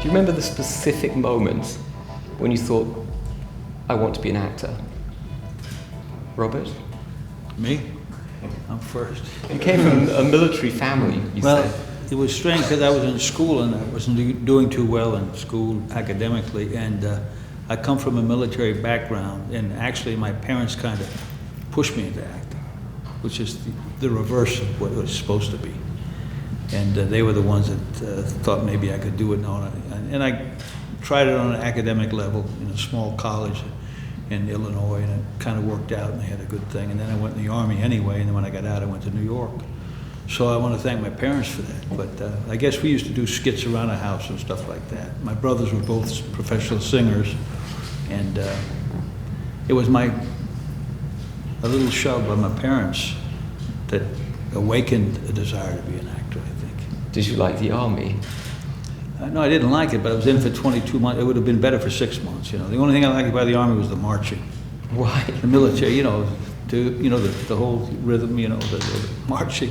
Do you remember the specific moments when you thought, I want to be an actor? Robert? Me? I'm first. You came from a military family, you said. It was strange because I was in school and I wasn't doing too well in school academically, and I come from a military background, and actually my parents kind of pushed me into acting, which is the reverse of what it was supposed to be. And they were the ones that thought maybe I could do it. And I tried it on an academic level in a small college in Illinois, and it kind of worked out, and they had a good thing. And then I went in the Army anyway, and then when I got out, I went to New York. So I want to thank my parents for that. But I guess we used to do skits around the house and stuff like that. My brothers were both professional singers, and it was a little shove by my parents that awakened a desire to be an actor, I think. Did you like the Army? No, I didn't like it, but I was in for 22 months. It would have been better for 6 months, you know. The only thing I liked about the Army was the marching. Why? The military, you know, the whole rhythm, you know, the marching.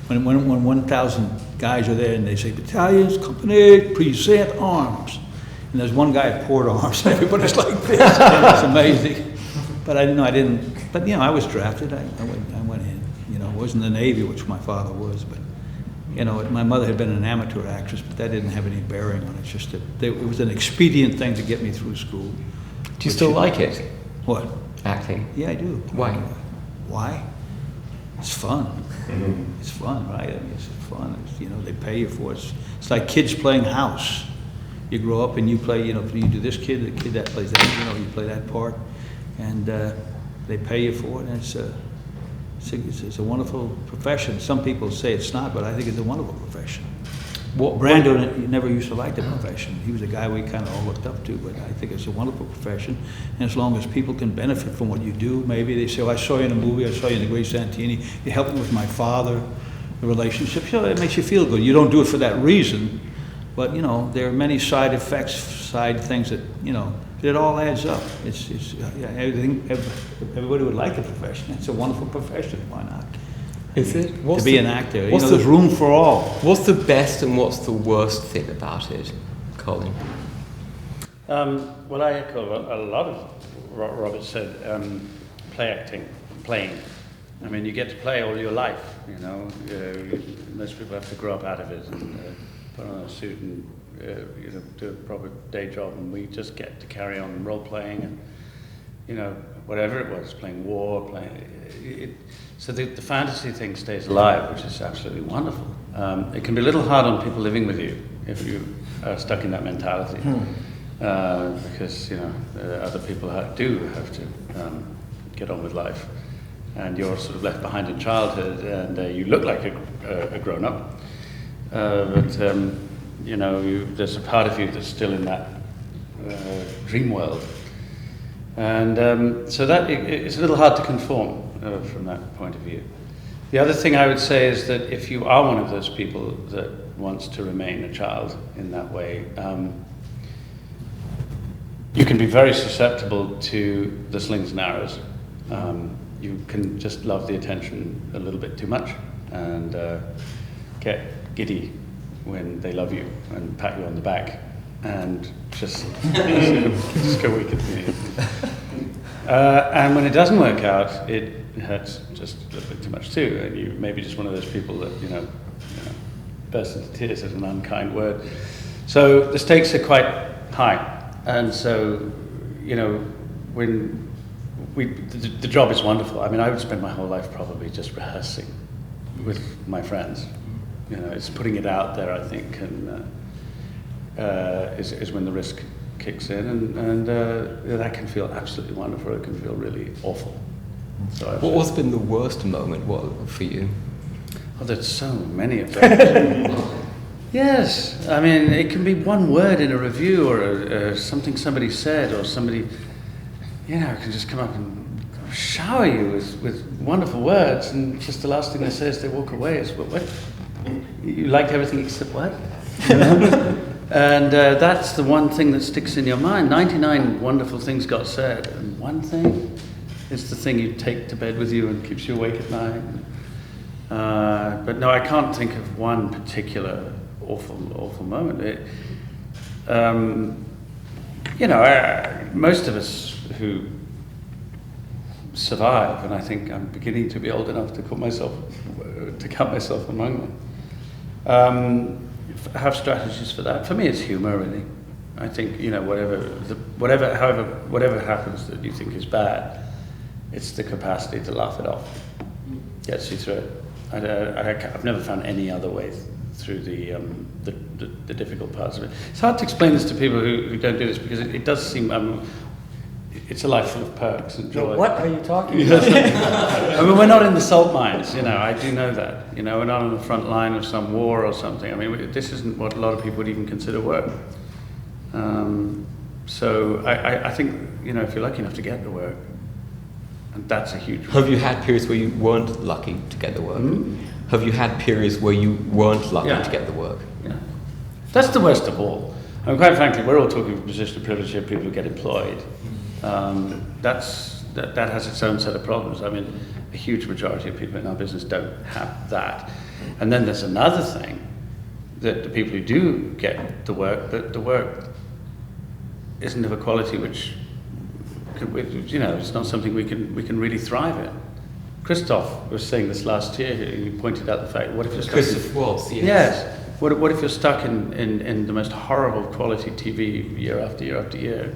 When 1,000 guys are there and they say, battalions, company, present arms. And there's one guy at port arms, and everybody's like this. It's amazing. But I didn't, but you know, I was drafted. I went in, you know, I wasn't in the Navy, which my father was, but you know, my mother had been an amateur actress, but that didn't have any bearing on it. It's just that it was an expedient thing to get me through school. Do you still like it? What? Acting? Yeah, I do. Why? Why? It's fun. Mm-hmm. It's fun, right? I mean, it's fun. It's, you know, they pay you for it. It's like kids playing house. You grow up and you play, you know, you do this kid, the kid that plays that, you know, you play that part, and they pay you for it, and it's a wonderful profession. Some people say it's not, but I think it's a wonderful profession. Brando never used to like the profession. He was a guy we kind of all looked up to, but I think it's a wonderful profession. And as long as people can benefit from what you do, maybe they say, oh, I saw you in a movie, I saw you in The Great Santini, you helped me with my father, the relationship, you know, it makes you feel good. You don't do it for that reason, but you know, there are many side effects, side things that, you know, it all adds up. Everybody would like a profession. It's a wonderful profession, why not? Is it? To be an actor, you know, there's room for all. What's the best and what's the worst thing about it, Colin? Well, I echo a lot of what Robert said. Playing. I mean, you get to play all your life, you know. Most people have to grow up out of it and put on a suit and you know, do a proper day job, and we just get to carry on role playing and, you know, whatever it was, playing war, so the fantasy thing stays alive, which is absolutely wonderful. It can be a little hard on people living with you if you are stuck in that mentality, because, you know, other people do have to get on with life, and you're sort of left behind in childhood, and you look like a grown-up, but you know, there's a part of you that's still in that dream world. And so that it's a little hard to conform from that point of view. The other thing I would say is that if you are one of those people that wants to remain a child in that way, you can be very susceptible to the slings and arrows. You can just love the attention a little bit too much and get giddy when they love you and pat you on the back and just go weak at me. And when it doesn't work out, it hurts just a little bit too much too, and you maybe just one of those people that, you know burst into tears at an unkind word. So the stakes are quite high, and so, you know, when the job is wonderful. I mean, I would spend my whole life probably just rehearsing with my friends. You know, it's putting it out there, I think, and is when the risk kicks in, and that can feel absolutely wonderful. It can feel really awful. So what's been the worst moment for you? Oh, there's so many of them. Yes, I mean, it can be one word in a review, or something somebody said, or somebody, you know, can just come up and shower you with wonderful words, and just the last thing they say as they walk away is, what? You liked everything except what? And that's the one thing that sticks in your mind. 99 wonderful things got said, and one thing is the thing you take to bed with you and keeps you awake at night. But no, I can't think of one particular awful moment. most of us who survive, and I think I'm beginning to be old enough to count myself among them, have strategies for that. For me, it's humor, really. I think whatever happens that you think is bad, it's the capacity to laugh it off. Gets you through it. I've never found any other way through the difficult parts of it. It's hard to explain this to people who don't do this, because it does seem it's a life full of perks and joy. What are you talking about? I mean, we're not in the salt mines, I do know that. We're not on the front line of some war or something. I mean, this isn't what a lot of people would even consider work. So I think, if you're lucky enough to get the work, and that's a huge... Have you had periods where you weren't lucky to get the work? Mm-hmm. Have you had periods where you weren't lucky to get the work? Yeah. That's the worst of all. I mean, quite frankly, we're all talking from a position of privilege here, people who get employed. That has its own set of problems. I mean, a huge majority of people in our business don't have that. And then there's another thing, that the people who do get the work, that the work isn't of a quality which, it's not something we can really thrive in. Christoph was saying this last year. He pointed out the fact: what if you're stuck? Christoph was, yes. Yes. What if you're stuck in the most horrible quality TV year after year after year?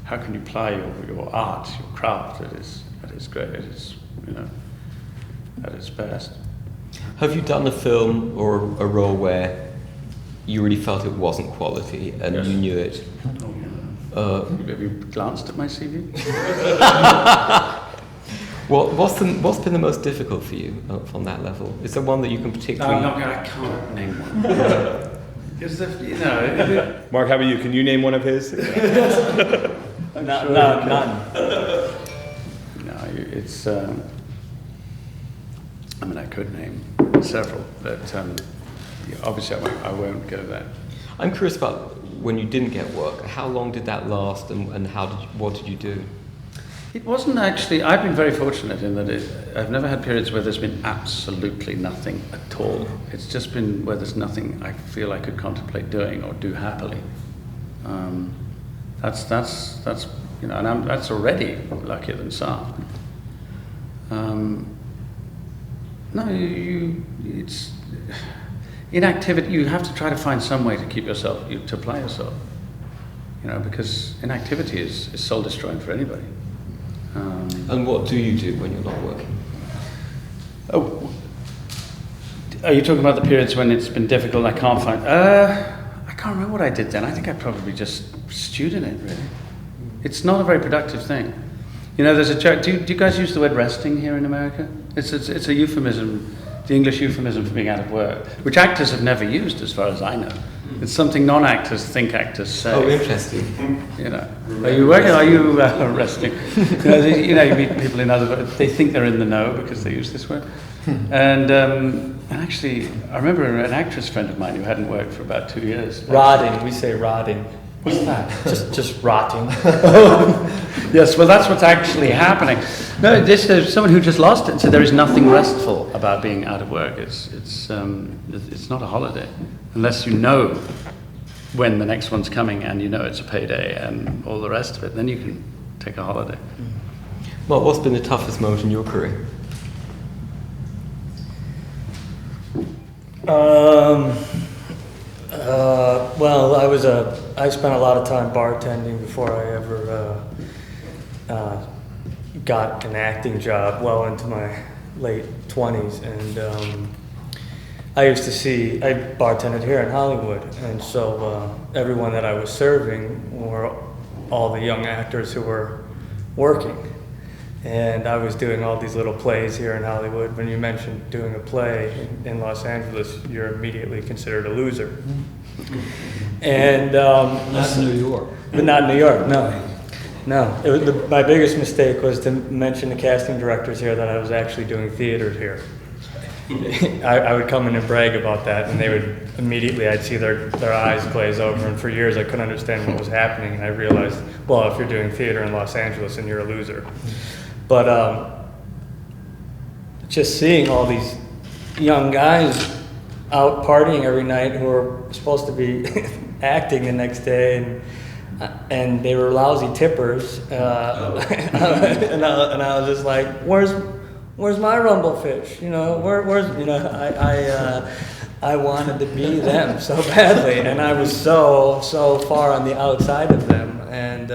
How can you ply your art, your craft at its great, at its best? Have you done a film or a role where you really felt it wasn't quality and you knew it? Have you glanced at my CV? What's been the most difficult for you from that level? Is there one that you can particularly... I can't name one. Because Mark, how about you? Can you name one of his? None. No, it's... I could name several, but obviously I won't go there. I'm curious about when you didn't get work. How long did that last, and what did you do? It wasn't actually. I've been very fortunate in that I've never had periods where there's been absolutely nothing at all. It's just been where there's nothing I feel I could contemplate doing or do happily. That's and that's already luckier than some. No, it's inactivity. You have to try to find some way to keep yourself, to apply yourself. Because inactivity is soul destroying for anybody. And what do you do when you're not working? Oh, are you talking about the periods when it's been difficult? I can't find. I can't remember what I did then. I think I probably just stewed in it. Really, it's not a very productive thing. There's a joke. Do you guys use the word resting here in America? It's a euphemism, the English euphemism for being out of work, which actors have never used, as far as I know. It's something non-actors think actors say. Oh, interesting. Are you working? Are you resting? You meet people in they think they're in the know because they use this word. And actually, I remember an actress friend of mine who hadn't worked for about 2 years. Rotting, we say rotting. What's that? Just rotting. Yes, well, that's what's actually happening. No, this is someone who just lost it. So there is nothing restful about being out of work. It's not a holiday, unless you know when the next one's coming and it's a payday and all the rest of it. Then you can take a holiday. Well, what's been the toughest moment in your career? Well, I spent a lot of time bartending before I ever got an acting job well into my late 20s, and I bartended here in Hollywood, and so everyone that I was serving were all the young actors who were working. And I was doing all these little plays here in Hollywood. When you mentioned doing a play in Los Angeles, you're immediately considered a loser. And Not New York. But not New York, no. My biggest mistake was to mention the casting directors here that I was actually doing theater here. I would come in and brag about that, and they would immediately, I'd see their eyes glaze over, and for years I couldn't understand what was happening, and I realized, well, if you're doing theater in Los Angeles, then you're a loser. But just seeing all these young guys out partying every night who are supposed to be acting the next day, and they were lousy tippers, and I was just like, where's my rumble fish? You know, where's I wanted to be them so badly, and I was so far on the outside of them, and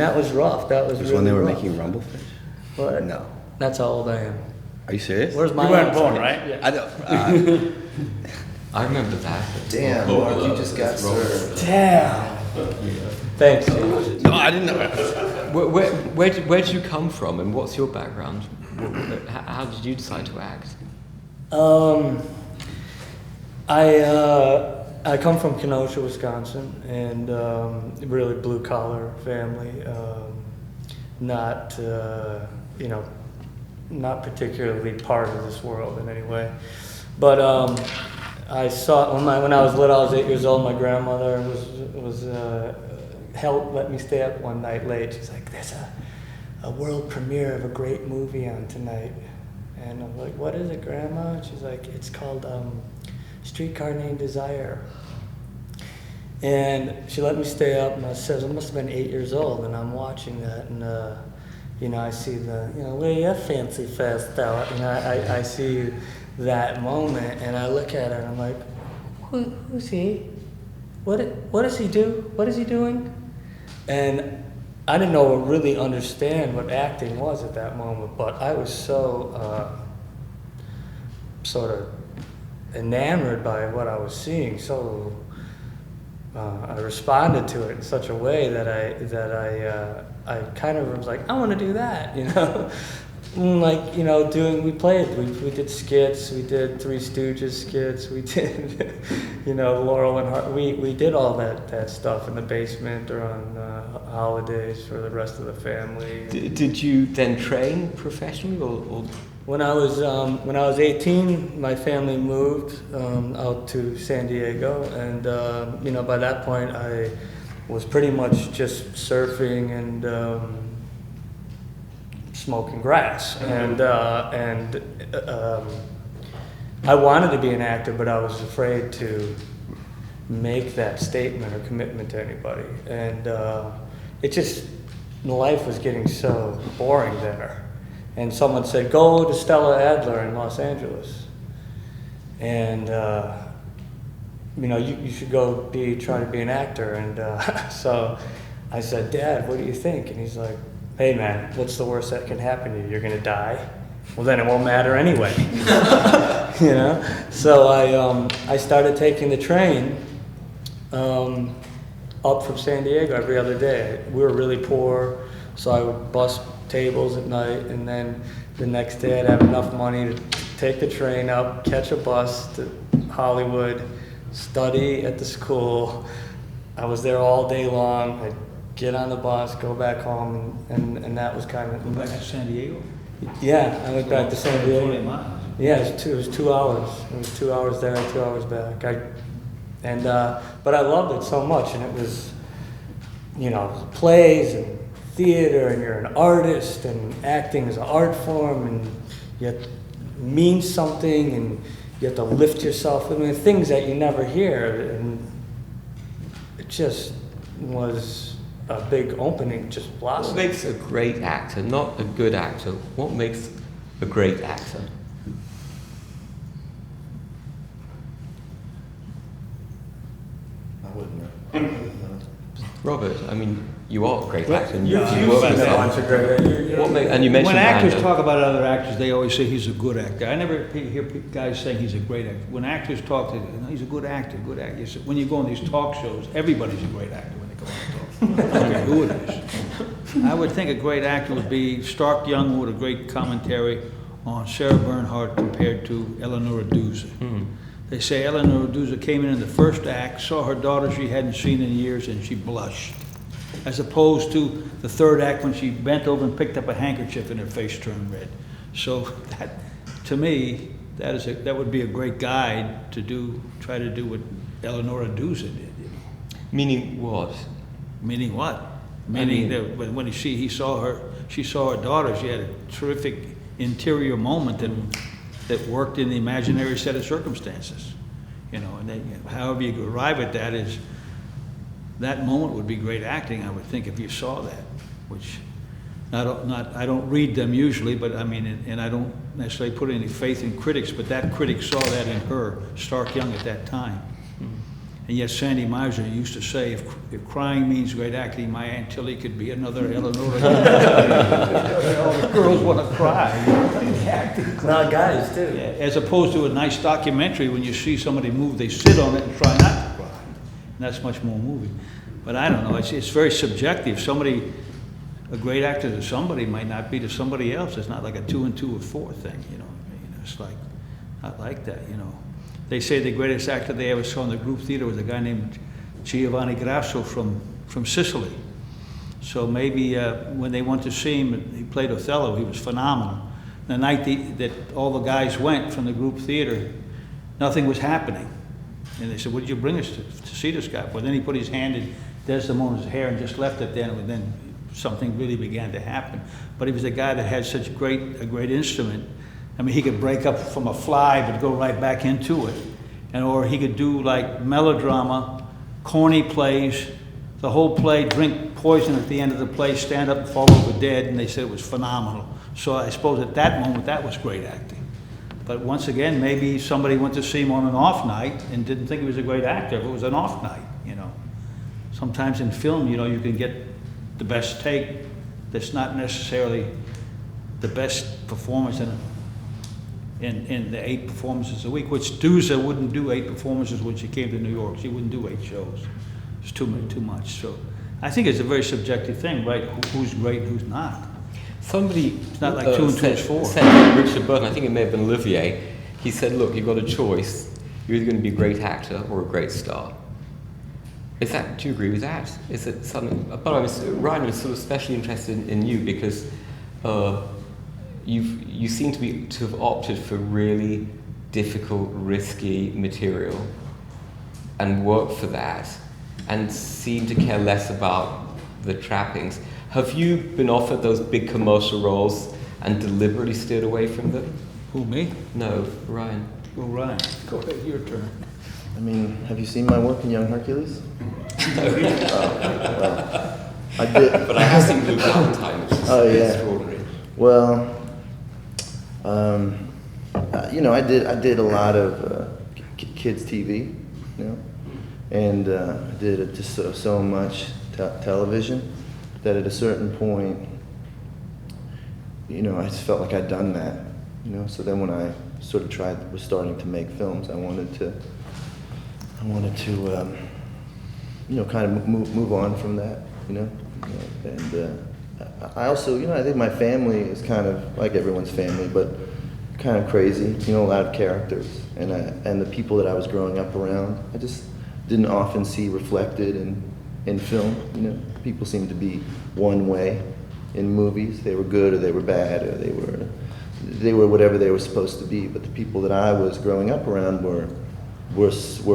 that was rough. That was really when they were rough. making Rumblefish? What? No. That's how old I am. Are you serious? Where's my? You weren't born, right? Yeah. I know. I remember that. Damn, Mark, you just got served. Damn. Thanks, James. No, I didn't know. Where did you come from, and what's your background? How did you decide to act? I come from Kenosha, Wisconsin, and really blue collar family. Not not particularly part of this world in any way. But I saw when I was little, I was 8 years old. My grandmother was let me stay up one night late. She's like, "There's a world premiere of a great movie on tonight," and I'm like, "What is it, Grandma?" And she's like, "It's called Streetcar Named Desire." And she let me stay up, and I says I must have been 8 years old, and I'm watching that, and I see where your fancy fast out, I see that moment, and I look at her, and I'm like, who's he? What does he do? What is he doing? And I didn't really understand what acting was at that moment, but I was so sort of enamored by what I was seeing, so I responded to it in such a way that I kind of was like, I want to do that, like, we did skits, we did Three Stooges skits, we did, Laurel and Hardy, we did all that stuff in the basement or on holidays for the rest of the family. Did you then train professionally, or? When I was 18, my family moved out to San Diego, and by that point I was pretty much just surfing and smoking grass, and I wanted to be an actor, but I was afraid to make that statement or commitment to anybody, and life was getting so boring there. And someone said, go to Stella Adler in Los Angeles. And, you should go try to be an actor. And so I said, Dad, what do you think? And he's like, hey man, what's the worst that can happen to you? You're gonna die? Well, then it won't matter anyway. So I started taking the train up from San Diego every other day. We were really poor, so I would bus tables at night, and then the next day I'd have enough money to take the train up, catch a bus to Hollywood, study at the school. I was there all day long. I'd get on the bus, go back home, and that was kind of... Back to San Diego? Yeah, I went back to San Diego. 20 miles. Yeah, it was 2 hours. It was 2 hours there, 2 hours back. But I loved it so much, and it was, plays and theater, and you're an artist, and acting is an art form, and it means something, and you have to lift yourself. I mean, things that you never hear, and it just was a big opening, just blossomed. What makes a great actor, not a good actor? What makes a great actor? I wouldn't know. Robert, I mean, you are a great actor, and you work said with that. and you mentioned When actors Brando. talk about other actors, they always say he's a good actor. I never hear guys saying he's a great actor. When actors talk, he's a good actor, good actor. When you go on these talk shows, everybody's a great actor when they go on the talk. I don't care who it is. I would think a great actor would be Stark Young with a great commentary on Sarah Bernhardt compared to Eleanor Duse. They say Eleanor Duse came in the first act, saw her daughter she hadn't seen in years, and she blushed. As opposed to the third act when she bent over and picked up a handkerchief and her face turned red. So that, to me, that would be a great guide to try to do what Eleanor Duse did. Meaning what? Meaning what? Meaning that when she saw her daughter, she had a terrific interior moment that worked in the imaginary set of circumstances. you know, and then, however you arrive at that is, that moment would be great acting, I would think, if you saw that, which, I don't read them usually, but I mean, and I don't necessarily put any faith in critics, but that critic saw that in her, Stark Young, at that time. And yet Sandy Meisner used to say, if crying means great acting, my Aunt Tilly could be another Eleanor. All the girls want to cry. Not guys, too. Yeah, as opposed to a nice documentary, when you see somebody move, they sit on it and try not to cry. And that's much more moving. But I don't know, it's very subjective. A great actor to somebody might not be to somebody else. It's not like a 2 and 2 or 4 thing, you know. It's like, not like that, you know. They say the greatest actor they ever saw in the group theater was a guy named Giovanni Grasso from Sicily. So maybe when they went to see him, he played Othello, he was phenomenal. The night that all the guys went from the group theater, nothing was happening. And they said, what did you bring us to see this guy? Well, then he put his hand in Desdemona's hair and just left it there, and then something really began to happen. But he was a guy that had such a great instrument. I mean, he could break up from a fly but go right back into it. Or he could do like melodrama, corny plays, the whole play, drink poison at the end of the play, stand up and fall over dead, and they said it was phenomenal. So I suppose at that moment, that was great acting. But once again, maybe somebody went to see him on an off night and didn't think he was a great actor if it was an off night, you know. Sometimes in film, you know, you can get the best take that's not necessarily the best performance in the 8 performances a week, which Duza wouldn't do 8 performances when she came to New York. She wouldn't do 8 shows. It's too much. So I think it's a very subjective thing, right? Who's great and who's not. Somebody It's not like 2 and 2 is 4. said Richard Burton, I think it may have been Olivier, he said, look, you've got a choice. You're either going to be a great actor or a great star. Do you agree with that? Is it something? But Ryan, I'm sort of especially interested in you because you seem to have opted for really difficult, risky material and worked for that, and seem to care less about the trappings. Have you been offered those big commercial roles and deliberately steered away from them? Who, me? No, Ryan. Oh, Ryan. Go ahead, your turn. I mean, have you seen my work in Young Hercules? Well, I did. But I have seen Blue Valentine, which is extraordinary. Well, you know, I did a lot of kids TV, you know, and I did just so much television that at a certain point, you know, I just felt like I'd done that, you know. So then when I sort of was starting to make films, I wanted to you know, kind of move on from that, you know. And I also, you know, I think my family is kind of like everyone's family, but kind of crazy, you know, a lot of characters. And the people that I was growing up around, I just didn't often see reflected in film, you know. People seemed to be one way in movies. They were good or they were bad or they were whatever they were supposed to be. But the people that I was growing up around were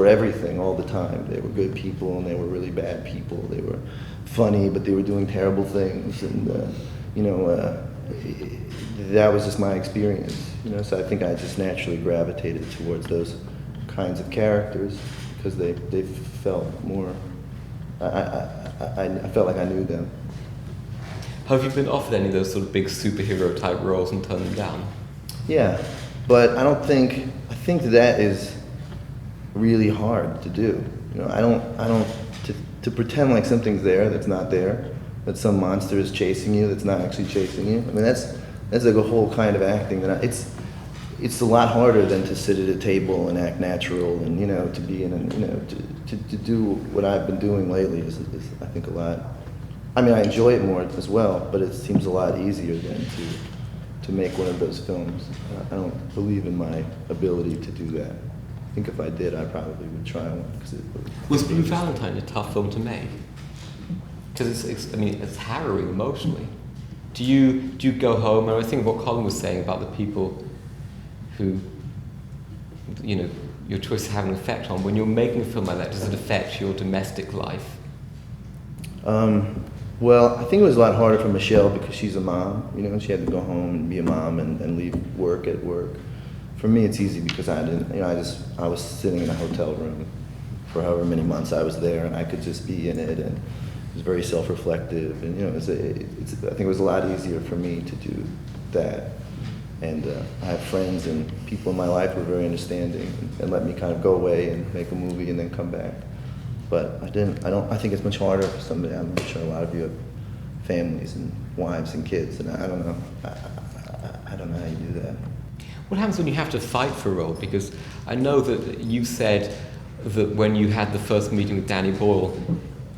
everything all the time. They were good people and they were really bad people. They were funny, but they were doing terrible things. And, you know, that was just my experience. You know, so I think I just naturally gravitated towards those kinds of characters because they felt more, I felt like I knew them. Have you been offered any of those sort of big superhero type roles and turned them down? Yeah, but I think that is really hard to do. You know, I don't to pretend like something's there that's not there, that some monster is chasing you that's not actually chasing you. I mean, that's like a whole kind of acting that it's a lot harder than to sit at a table and act natural and, you know, to be in a, you know, to do what I've been doing lately is I think a lot. I mean, I enjoy it more as well, but it seems a lot easier than to make one of those films. I don't believe in my ability to do that. I think if I did, I probably would try one. Was Blue Valentine a tough film to make? Because it's harrowing emotionally. Do you go home, and I think what Colin was saying about the people who, you know, your choices have an effect on, when you're making a film like that, does it affect your domestic life? Well, I think it was a lot harder for Michelle because she's a mom, you know, and she had to go home and be a mom and leave work at work. for me, it's easy because I didn't, I was sitting in a hotel room for however many months I was there, and I could just be in it, and it was very self-reflective, and I think it was a lot easier for me to do that. And I have friends and people in my life who were very understanding and let me kind of go away and make a movie and then come back. But I think it's much harder for somebody. I'm sure a lot of you have families and wives and kids, and I don't know. I don't know how you do that. What happens when you have to fight for a role? Because I know that you said that when you had the first meeting with Danny Boyle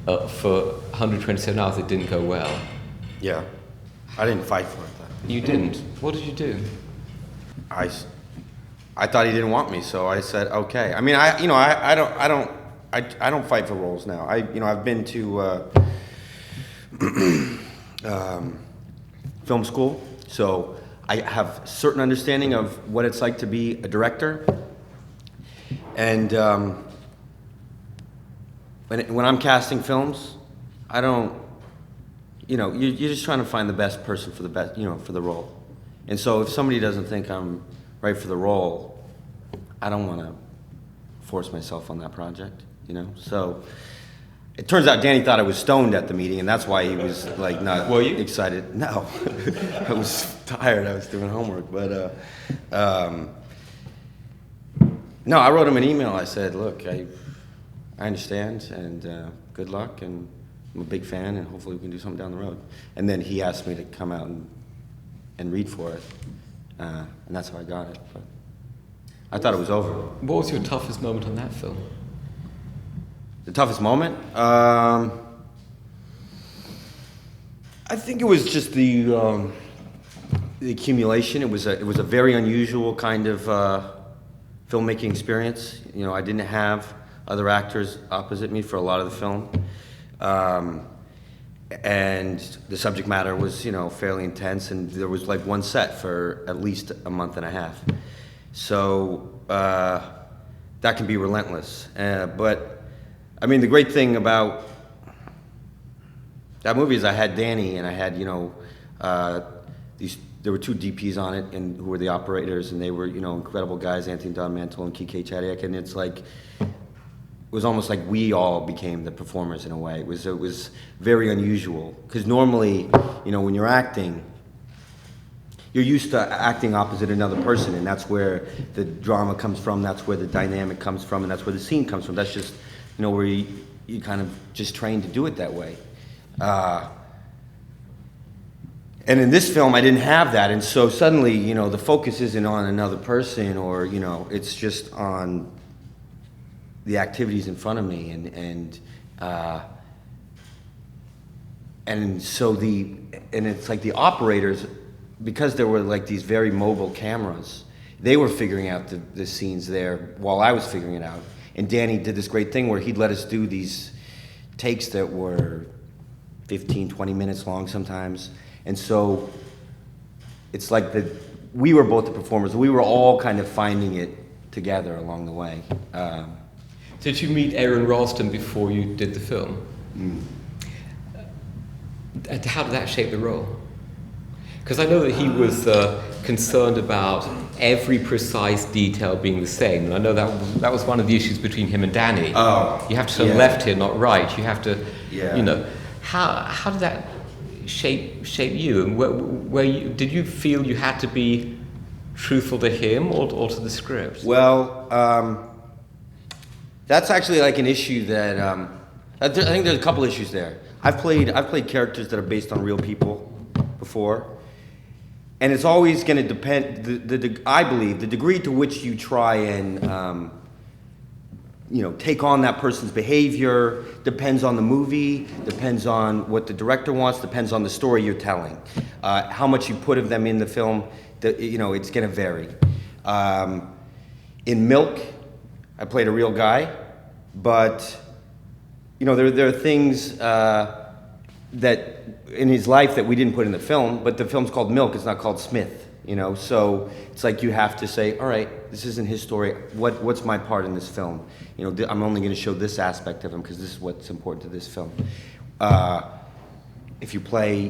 for 127 hours, it didn't go well. Yeah, I didn't fight for it. You didn't? What did you do? I thought he didn't want me, so I said okay. I mean, I don't fight for roles now. I've been to film school, so I have certain understanding of what it's like to be a director. And when I'm casting films, I don't. You're just trying to find the best person for the best, for the role. And so if somebody doesn't think I'm right for the role, I don't want to force myself on that project, So it turns out Danny thought I was stoned at the meeting, and that's why he was like not Were you? excited. No, I was tired. I was doing homework, but no, I wrote him an email. I said, look, I understand, and good luck, and I'm a big fan, and hopefully we can do something down the road. And then he asked me to come out and read for it, and that's how I got it. But I thought it was over. What was your toughest moment on that film? The toughest moment? I think it was just the accumulation. It was a very unusual kind of filmmaking experience. I didn't have other actors opposite me for a lot of the film. And the subject matter was, fairly intense, and there was like one set for at least a month and a half. So that can be relentless. But I mean, the great thing about that movie is I had Danny, and I had, there were two DPs on it, and who were the operators, and they were, incredible guys, Anthony Don Mantle and Kike Chadiak, and it's like, it was almost like we all became the performers in a way. It was very unusual, because normally, when you're acting, you're used to acting opposite another person, and that's where the drama comes from, that's where the dynamic comes from, and that's where the scene comes from. That's just, where you kind of just trained to do it that way. And in this film, I didn't have that, and so suddenly, the focus isn't on another person, or, it's just on the activities in front of me, and so it's like the operators, because there were like these very mobile cameras, they were figuring out the scenes there while I was figuring it out. And Danny did this great thing where he'd let us do these takes that were 15, 20 minutes long sometimes. And so it's like we were both the performers. We were all kind of finding it together along the way. Did you meet Aaron Ralston before you did the film? How did that shape the role? Because I know that he was concerned about every precise detail being the same, and I know that was one of the issues between him and Danny. Oh, you have to turn left here, not right. You have to, yeah. How did that shape you? And did you feel you had to be truthful to him or to the script? Well, that's actually like an issue that I think there's a couple issues there. I've played characters that are based on real people before, and it's always going to depend. I believe the degree to which you try and take on that person's behavior depends on the movie, depends on what the director wants, depends on the story you're telling. How much you put of them in the film, it's going to vary. In Milk, I played a real guy, but there are things that in his life that we didn't put in the film, but the film's called Milk, it's not called Smith, so it's like you have to say, all right, this isn't his story, what's my part in this film? I'm only going to show this aspect of him because this is what's important to this film. If you play,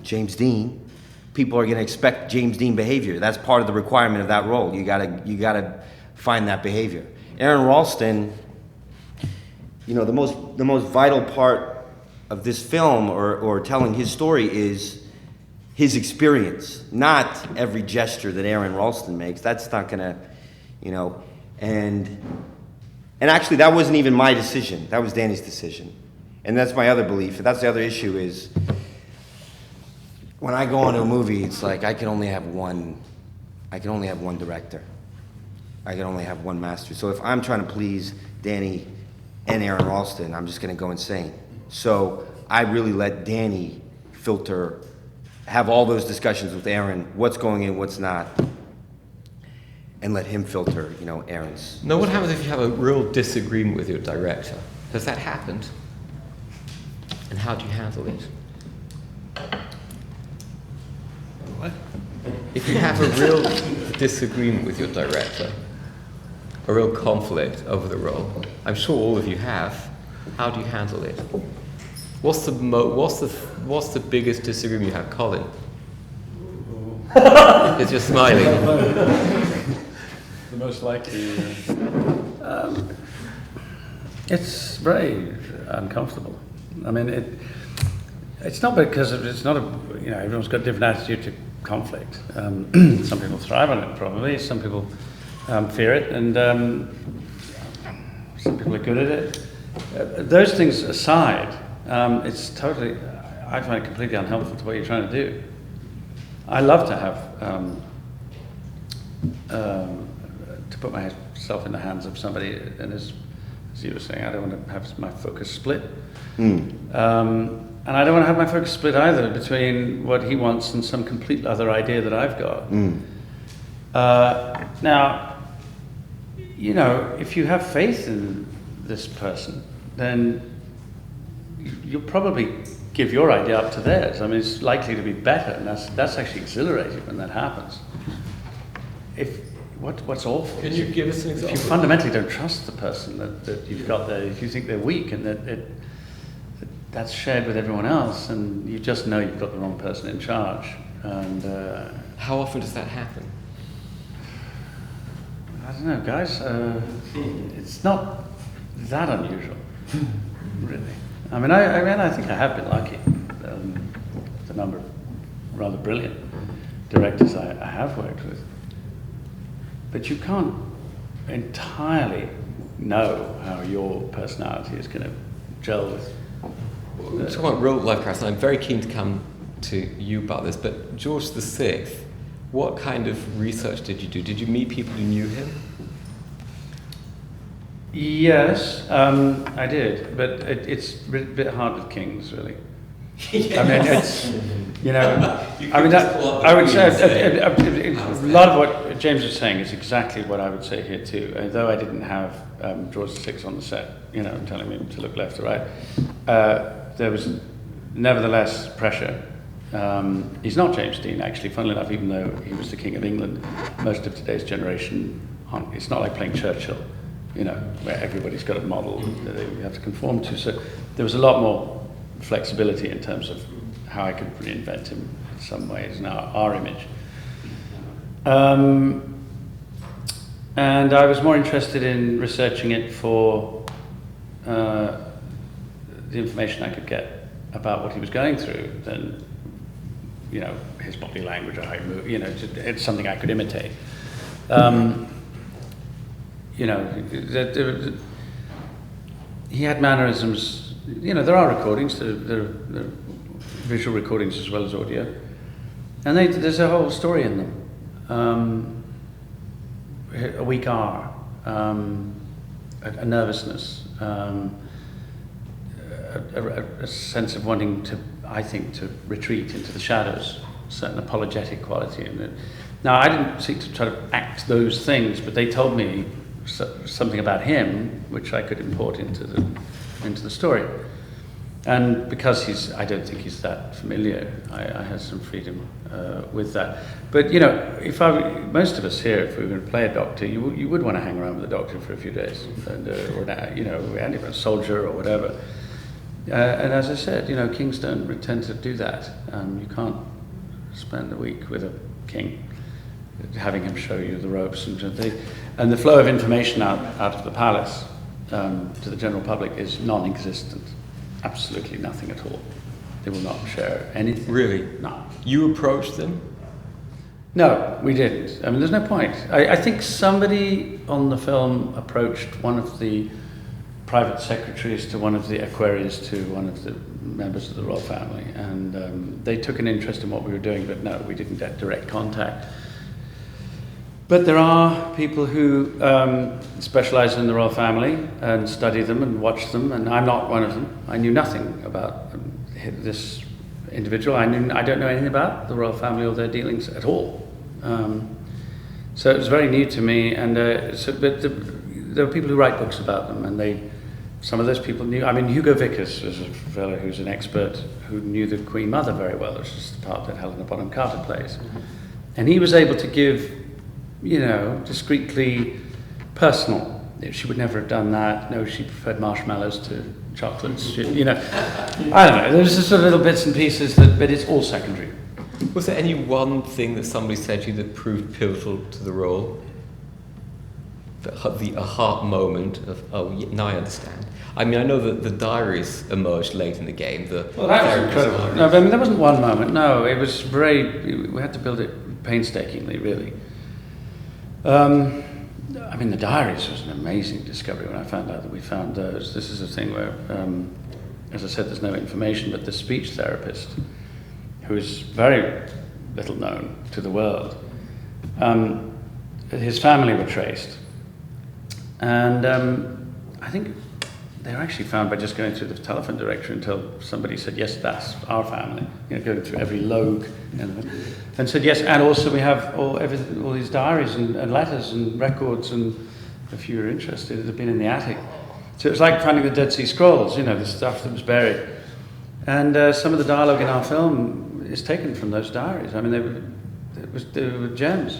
James Dean, people are going to expect James Dean behavior. That's part of the requirement of that role. You gotta find that behavior. Aaron Ralston, you know, the most vital part of this film or telling his story is his experience, not every gesture that Aaron Ralston makes. That's not gonna, you know, and actually that wasn't even my decision. That was Danny's decision. And that's my other belief. That's the other issue is when I go into a movie, it's like I can only have one director. I can only have one master. So if I'm trying to please Danny and Aaron Ralston, I'm just gonna go insane. So I really let Danny filter, have all those discussions with Aaron, what's going in, what's not, and let him filter, you know, Aaron's. Now, what happens if you have a real disagreement with your director? Has that happened? And how do you handle it? What? If you have a real disagreement with your director, a real conflict over the role, I'm sure all of you have, how do you handle it? What's the biggest disagreement you have, Colin? Because you're smiling. The most likely. It's very uncomfortable. I mean, it's not because it's not you know, everyone's got a different attitude to conflict. Some people thrive on it, probably. Some people fear it, and some people are good at it. Those things aside, it's totally, I find it completely unhelpful to what you're trying to do. I love to have, to put myself in the hands of somebody, and as you were saying, I don't want to have my focus split. And I don't want to have my focus split either between what he wants and some complete other idea that I've got. Now, you know, if you have faith in this person, then you'll probably give your idea up to theirs. I mean, it's likely to be better, and that's actually exhilarating when that happens. What's awful? Can you give us an example? If you fundamentally don't trust the person that you've got there, if you think they're weak and that's shared with everyone else, and you just know you've got the wrong person in charge. And how often does that happen? I don't know, guys. It's not that unusual, really. I mean, I think I have been lucky. The number of rather brilliant directors I have worked with. But you can't entirely know how your personality is going to gel with. We're talking about real life characters, and I'm very keen to come to you about this, but George VI, what kind of research did you do? Did you meet people who knew him? Yes, I did, but it's a bit hard with kings, really. Yeah. I mean, it's, you know, I would say a lot of what James was saying is exactly what I would say here too. Though I didn't have George VI on the set, you know, telling me to look left or right, there was nevertheless pressure. He's not James Dean, actually, funnily enough, even though he was the King of England. Most of today's generation, it's not like playing Churchill, you know, where everybody's got a model that you have to conform to. So there was a lot more flexibility in terms of how I could reinvent him in some ways, now our image. And I was more interested in researching it for the information I could get about what he was going through than, you know, his body language or how he moved, you know, it's something I could imitate. You know, he had mannerisms. You know, there are recordings, there are visual recordings as well as audio, and there's a whole story in them. A weak R, a nervousness, a sense of wanting to, I think, to retreat into the shadows, a certain apologetic quality in it. Now, I didn't seek to try to act those things, but they told me something about him, which I could import into the story. And because I don't think he's that familiar, I had some freedom with that. But, you know, most of us here, if we were going to play a doctor, you would want to hang around with the doctor for a few days, and, or, you know, and even a soldier or whatever. And as I said, you know, kings don't tend to do that. You can't spend a week with a king, having him show you the ropes, and the flow of information out of the palace to the general public is non-existent. Absolutely nothing at all. They will not share anything. Really? No. You approached them? No, we didn't. I mean, there's no point. I think somebody on the film approached one of the private secretaries to one of the equerries to one of the members of the royal family, and they took an interest in what we were doing, but no, we didn't get direct contact. But there are people who specialize in the royal family and study them and watch them, and I'm not one of them. I knew nothing about this individual. I don't know anything about the royal family or their dealings at all. So it was very new to me, and but there were people who write books about them, and some of those people knew. I mean, Hugo Vickers was a fellow who's an expert who knew the Queen Mother very well, which is the part that Helena Bonham Carter plays, and he was able to give, discreetly personal. She would never have done that. No, she preferred marshmallows to chocolates. I don't know. There's just sort of little bits and pieces but it's all secondary. Was there any one thing that somebody said to you that proved pivotal to the role? The aha moment of, now I understand. I mean, I know that the diaries emerged late in the game. That was incredible. No, I mean, there wasn't one moment. No, it was we had to build it painstakingly, really. I mean, the diaries was an amazing discovery when I found out that we found those. This is a thing where, as I said, there's no information, but the speech therapist, who is very little known to the world, his family were traced. And I think they were actually found by just going through the telephone directory until somebody said, yes, that's our family. Going through every log and said, yes, and also we have all these diaries and letters and records, and if you were interested, it had been in the attic. So it was like finding the Dead Sea Scrolls, the stuff that was buried. And some of the dialogue in our film is taken from those diaries. I mean, they were gems.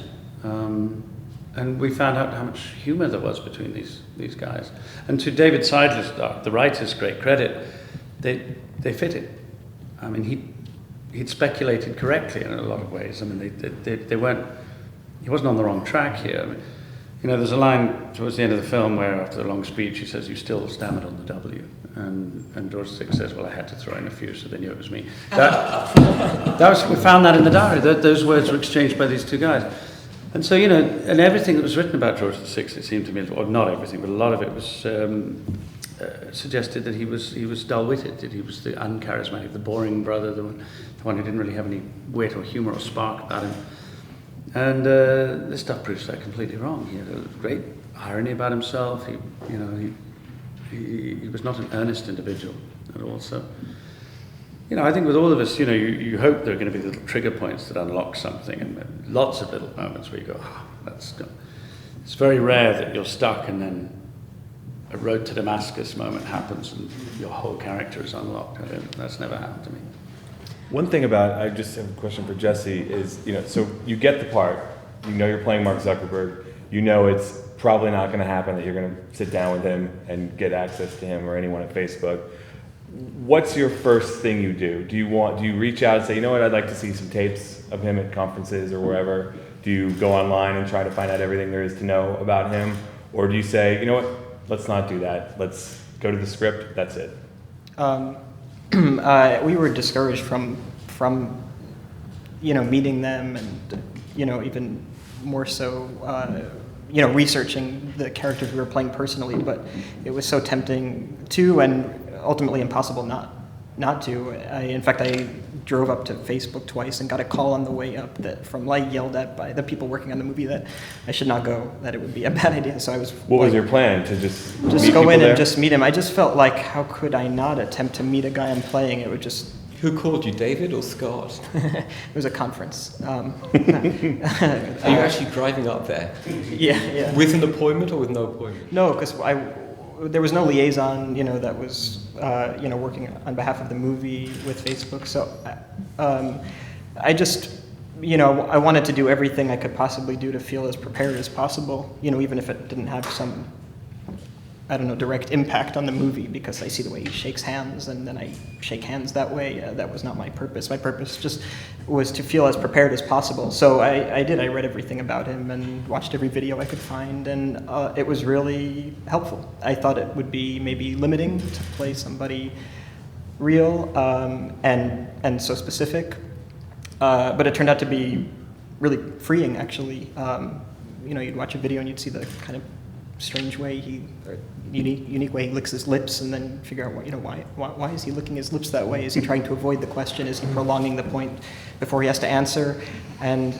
And we found out how much humour there was between these guys. And to David Seidler's, the writer's great credit, they fit it. I mean, he'd speculated correctly in a lot of ways. I mean, they weren't. He wasn't on the wrong track here. I mean, there's a line towards the end of the film where, after a long speech, he says, "You still stammered on the W," and George VI says, "Well, I had to throw in a few, so they knew it was me." We found that in the diary. Those words were exchanged by these two guys. And so, and everything that was written about George VI, it seemed to me, or not everything, but a lot of it was suggested that he was dull-witted, that he was the uncharismatic, the boring brother, the one who didn't really have any wit or humour or spark about him. And this stuff proves that completely wrong. He had a great irony about himself. He was not an earnest individual at all. So, I think with all of us, you hope there are going to be little trigger points that unlock something, and lots of little moments where you go, that's good. It's very rare that you're stuck and then a road to Damascus moment happens and your whole character is unlocked. That's never happened to me. One thing I just have a question for Jesse is, so you get the part, you're playing Mark Zuckerberg, it's probably not going to happen that you're going to sit down with him and get access to him or anyone at Facebook. What's your first thing you do? Do you reach out and say, I'd like to see some tapes of him at conferences or wherever? Do you go online and try to find out everything there is to know about him? Or do you say, let's not do that. Let's go to the script. That's it. We were discouraged from meeting them, and even more so researching the characters we were playing personally. But it was so tempting to, and ultimately impossible not to. In fact, I drove up to Facebook twice and got a call on the way up from yelled at by the people working on the movie that I should not go, that it would be a bad idea. So I was. What was your plan? To just go in and just meet him? I just felt like, how could I not attempt to meet a guy I'm playing? It would just. Who called you, David or Scott? It was a conference. Are you actually driving up there? Yeah. With an appointment or with no appointment? No, because there was no liaison, that was, working on behalf of the movie with Facebook. So I just, I wanted to do everything I could possibly do to feel as prepared as possible, even if it didn't have some I don't know, direct impact on the movie because I see the way he shakes hands and then I shake hands that way. That was not my purpose. My purpose just was to feel as prepared as possible. So I did. I read everything about him and watched every video I could find, and it was really helpful. I thought it would be maybe limiting to play somebody real and so specific, but it turned out to be really freeing, actually. You'd watch a video and you'd see the kind of strange way unique way he licks his lips, and then figure out why is he licking his lips that way? Is he trying to avoid the question? Is he prolonging the point before he has to answer? And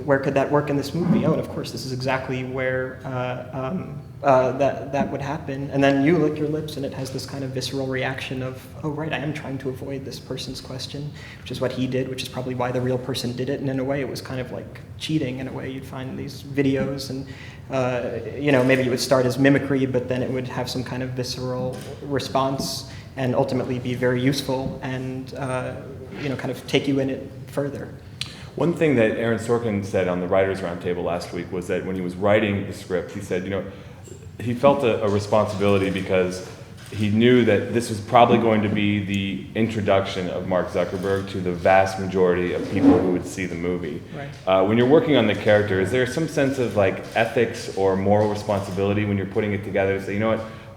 where could that work in this movie? Oh, and of course, this is exactly where that would happen. And then you lick your lips, and it has this kind of visceral reaction of, oh, right, I am trying to avoid this person's question, which is what he did, which is probably why the real person did it. And in a way, it was kind of like cheating. In a way, you'd find these videos, and maybe it would start as mimicry, but then it would have some kind of visceral response, and ultimately be very useful, and kind of take you in it further. One thing that Aaron Sorkin said on the Writers' Roundtable last week was that when he was writing the script, he said, he felt a responsibility because he knew that this was probably going to be the introduction of Mark Zuckerberg to the vast majority of people who would see the movie. Right. When you're working on the character, is there some sense of ethics or moral responsibility when you're putting it together to say,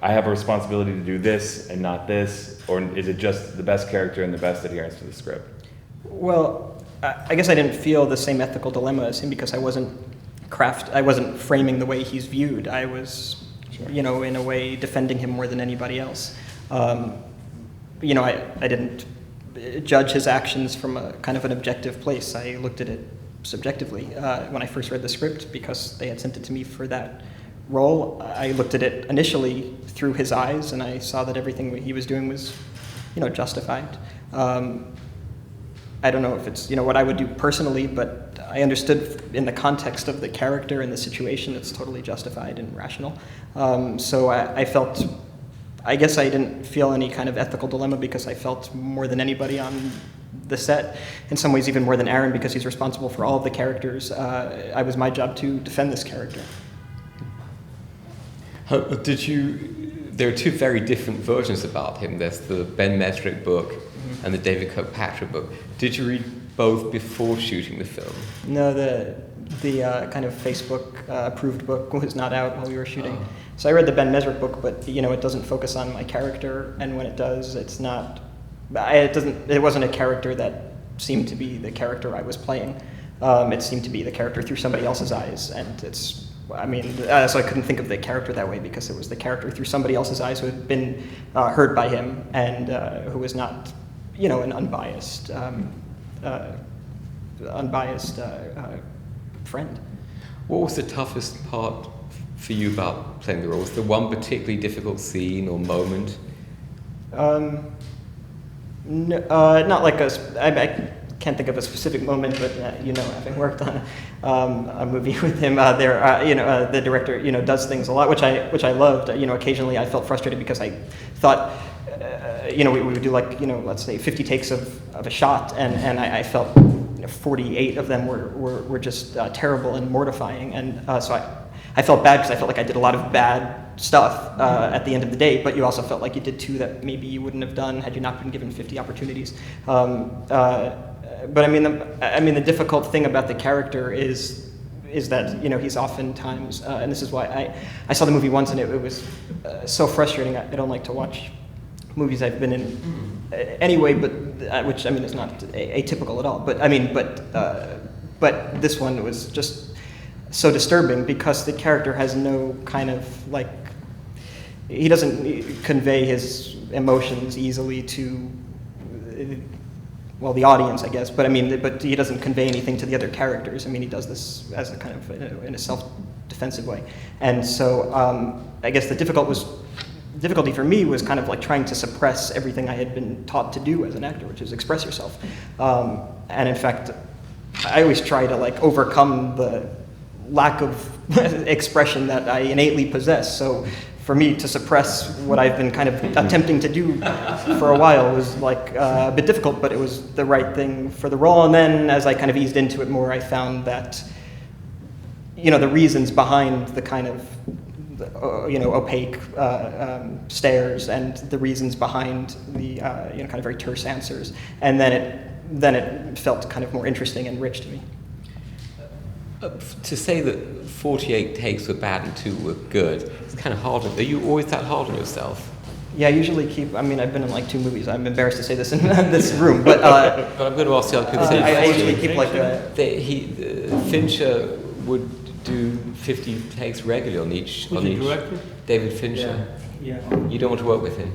I have a responsibility to do this and not this, or is it just the best character and the best adherence to the script? Well, I guess I didn't feel the same ethical dilemma as him because I wasn't framing the way he's viewed. I was, in a way, defending him more than anybody else. I didn't judge his actions from a kind of an objective place. I looked at it subjectively. When I first read the script, because they had sent it to me for that role, I looked at it initially through his eyes, and I saw that everything he was doing was, justified. I don't know if it's, what I would do personally, but I understood in the context of the character and the situation, it's totally justified and rational. So I felt, I guess I didn't feel any kind of ethical dilemma because I felt more than anybody on the set, in some ways even more than Aaron because he's responsible for all of the characters. It was my job to defend this character. There are two very different versions about him. There's the Ben Mesrick book and the David Kirkpatrick book. Did you read both before shooting the film? No, the kind of Facebook approved book was not out while we were shooting. Oh. So I read the Ben Mesrick book, but it doesn't focus on my character, and when it does, it's not. It wasn't a character that seemed to be the character I was playing. It seemed to be the character through somebody else's eyes, and so I couldn't think of the character that way because it was the character through somebody else's eyes who had been hurt by him and who was not, an unbiased friend. What was the toughest part for you about playing the role? Was there one particularly difficult scene or moment? No, not like I can't think of a specific moment, but having worked on a movie with him, the director, does things a lot, which I loved. Occasionally I felt frustrated because I thought, we would do let's say 50 takes of a shot, and I felt 48 of them were just terrible and mortifying, and so I felt bad because I felt like I did a lot of bad stuff at the end of the day, but you also felt like you did two that maybe you wouldn't have done had you not been given 50 opportunities. But the difficult thing about the character is that he's oftentimes, and this is why I saw the movie once and it was so frustrating. I don't like to watch movies I've been in anyway, but which is not atypical at all. But this one was just so disturbing because the character has no kind of he doesn't convey his emotions easily to. The audience, I guess, but he doesn't convey anything to the other characters. He does this as a kind of in a self-defensive way, and so I guess the difficulty for me was kind of trying to suppress everything I had been taught to do as an actor, which is express yourself. And in fact, I always try to overcome the lack of expression that I innately possess. So for me to suppress what I've been kind of attempting to do for a while was a bit difficult, but it was the right thing for the role. And then as I kind of eased into it more, I found that, the reasons behind the kind of opaque stares and the reasons behind the kind of very terse answers, and then it felt kind of more interesting and rich to me. To say that 48 takes were bad and 2 were good, it's kind of hard. Are you always that hard on yourself? Yeah, I usually keep. I mean, I've been in like 2 movies. I'm embarrassed to say this in this room, but But I'm going to ask the other people. I usually keep like Fincher would do 50 takes regularly on each. Who's the director? David Fincher. Yeah. You don't want to work with him.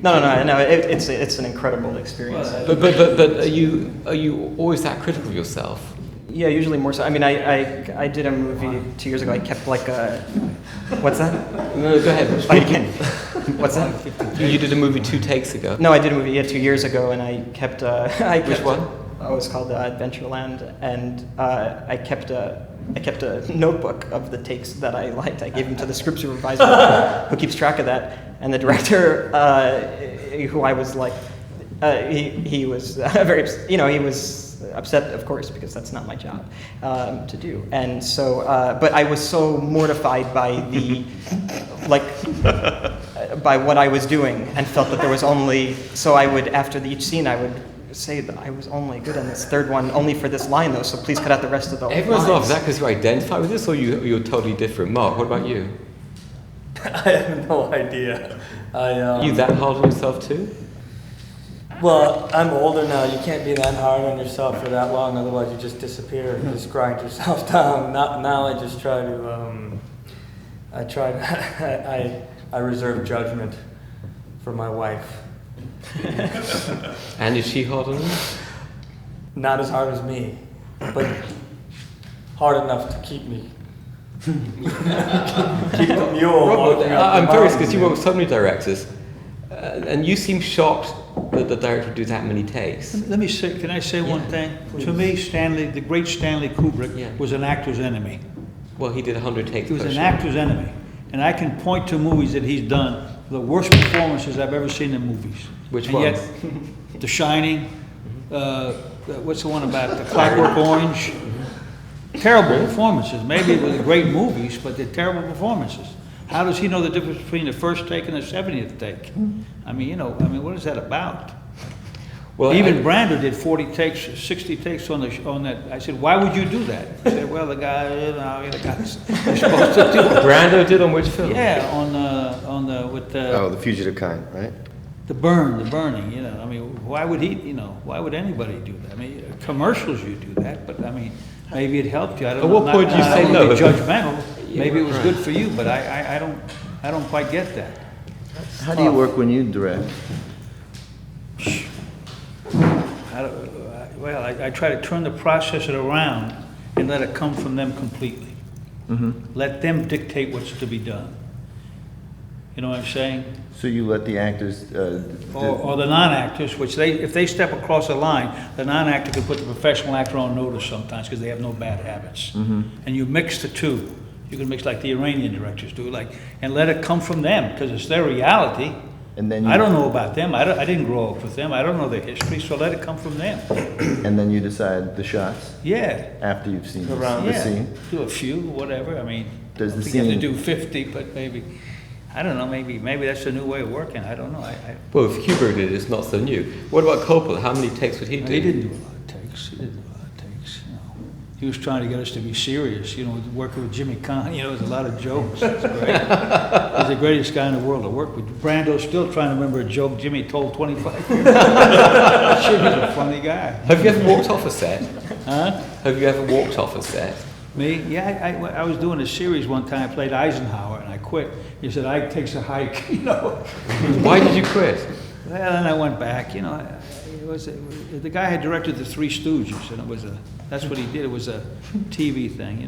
No. It's an incredible experience. But are you always that critical of yourself? Yeah, usually more so. I mean, I did a movie 2 years ago. I kept like a. What's that? No, go ahead. What's that? You did a movie 2 takes ago. No, I did a movie 2 years ago, and I kept. Which one? Oh, it was called Adventureland, and I kept a notebook of the takes that I liked. I gave them to the script supervisor, who keeps track of that, and the director, who I was like, he was very, he was upset, of course, because that's not my job to do. And so, but I was so mortified by the, by what I was doing, and felt that there was only, so I would, after each scene, I would say that I was only good on this third one, only for this line though, so please cut out the rest of the Everyone's lines. laughing. Is that because you identify with this, or you're totally different? Mark, what about you? I have no idea. You that hard on yourself too? Well, I'm older now. You can't be that hard on yourself for that long, otherwise you just disappear and just grind yourself down. Now I just try to. I reserve judgment for my wife. And is she hard on you? Not as hard as me, but hard enough to keep me. Keep the mule. walking up I'm the curious mountain. because you work with so many directors, and you seem shocked that the director would do that many takes. Let me say, can I say one thing? please. To me, the great Stanley Kubrick Yeah. was an actor's enemy. Well, he did 100 takes. He was per an shot. actor's enemy. And I can point to movies that he's done, the worst performances I've ever seen in movies. Which And ones? yet, The Shining, what's the one about the Clockwork Orange? Terrible performances. Maybe it was great movies, but they're terrible performances. How does he know the difference between the first take and the 70th take? I mean, what is that about? Well, Even Brando did 40 takes, 60 takes on that. I said, why would you do that? He said, well, the guy's supposed to do it. Brando did on which film? Yeah, with The Fugitive Kind, right? the burning, I mean, why would why would anybody do that? I mean, commercials you do that, but I mean, maybe it helped you. I don't At know. what point do you I say don't no? wanna be judgmental. Yeah, Maybe it was right. good for you, but I don't quite get that. How do you work when you direct? I try to turn the process around and let it come from them completely. Let them dictate what's to be done. You know what I'm saying? So you let the actors, Or the non-actors, which if they step across a line, the non-actor can put the professional actor on notice sometimes because they have no bad habits. And you mix the two. You can mix like the Iranian directors do, and let it come from them because it's their reality. and then I don't know about them. I didn't grow up with them. I don't know their history, so let it come from them. and then you decide the shots Yeah. after you've seen Around the Yeah. scene. Do a few, whatever. I mean, Does the I think you have to scene- do 50, but maybe, I don't know, maybe that's a new way of working. I don't know. Well, if Kubrick did it, it's not so new. What about Coppola? How many takes would he do? He didn't do a lot of takes. He was trying to get us to be serious, working with Jimmy Caan, there's a lot of jokes. It's great. He's the greatest guy in the world to work with. Brando's still trying to remember a joke Jimmy told 25 years ago. Jimmy's a funny guy. Have you ever walked off a set? Huh? Have you ever walked off a set? Me? Yeah, I was doing a series one time, I played Eisenhower, and I quit. He said, Ike takes a hike, Why did you quit? Well, then I went back, the guy had directed The Three Stooges, and that's what he did. It was a TV thing,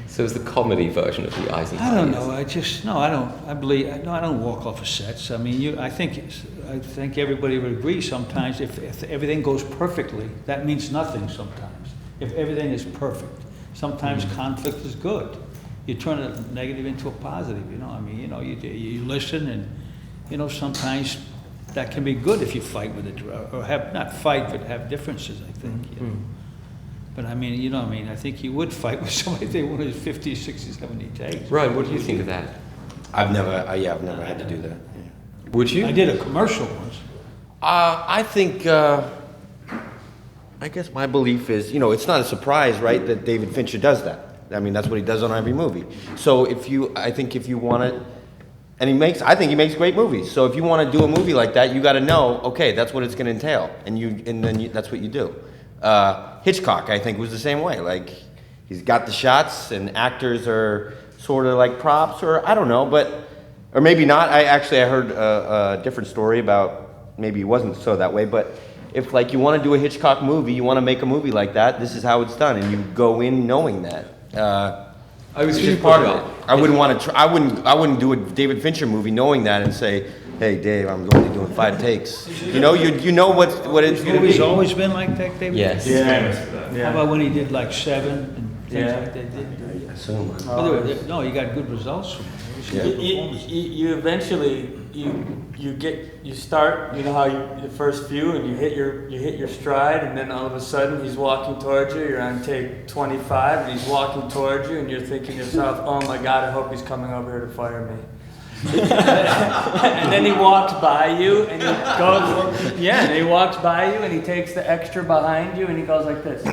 So it's the comedy version of the Eisenhower. I don't know. I don't walk off of sets. I mean, I think everybody would agree sometimes if everything goes perfectly, that means nothing sometimes. If everything is perfect, sometimes conflict is good. You turn a negative into a positive, you listen and, sometimes that can be good if you fight with it, or not fight, but have differences, I think. But I mean, you know, I think you would fight with somebody if they wanted 50, 60, 70 takes. Ryan, what do you think of that? I've never had to do that. Yeah. Would you? I did a commercial once. I think, I guess my belief is, it's not a surprise, right, that David Fincher does that. I mean, that's what he does on every movie. So I think if you want to, and I think he makes great movies. So if you want to do a movie like that, you got to know, okay, that's what it's going to entail, and then that's what you do. Hitchcock, I think, was the same way. Like, he's got the shots, and actors are sort of like props, or I don't know, or maybe not. I heard a different story about maybe it wasn't so that way, but if like you want to do a Hitchcock movie, you want to make a movie like that, this is how it's done, and you go in knowing that. I was just part of it. I wouldn't want to. I wouldn't do a David Fincher movie knowing that and say, "Hey, Dave, I'm going to be doing 5 takes." You know what it's going to Movies be. always been like that, David? Yes. He's famous for that. How about when he did like 7 and things Yeah. like that? I assume. By the way, no, you got good results from it. It was a Yeah. good performance. You eventually you start, you know how the first few, and you hit your stride, and then all of a sudden he's walking towards you. You're on take 25 and he's walking towards you, and you're thinking to yourself, oh my God, I hope he's coming over here to fire me. And then he walks by you and he walks by you and he takes the extra behind you and he goes like this.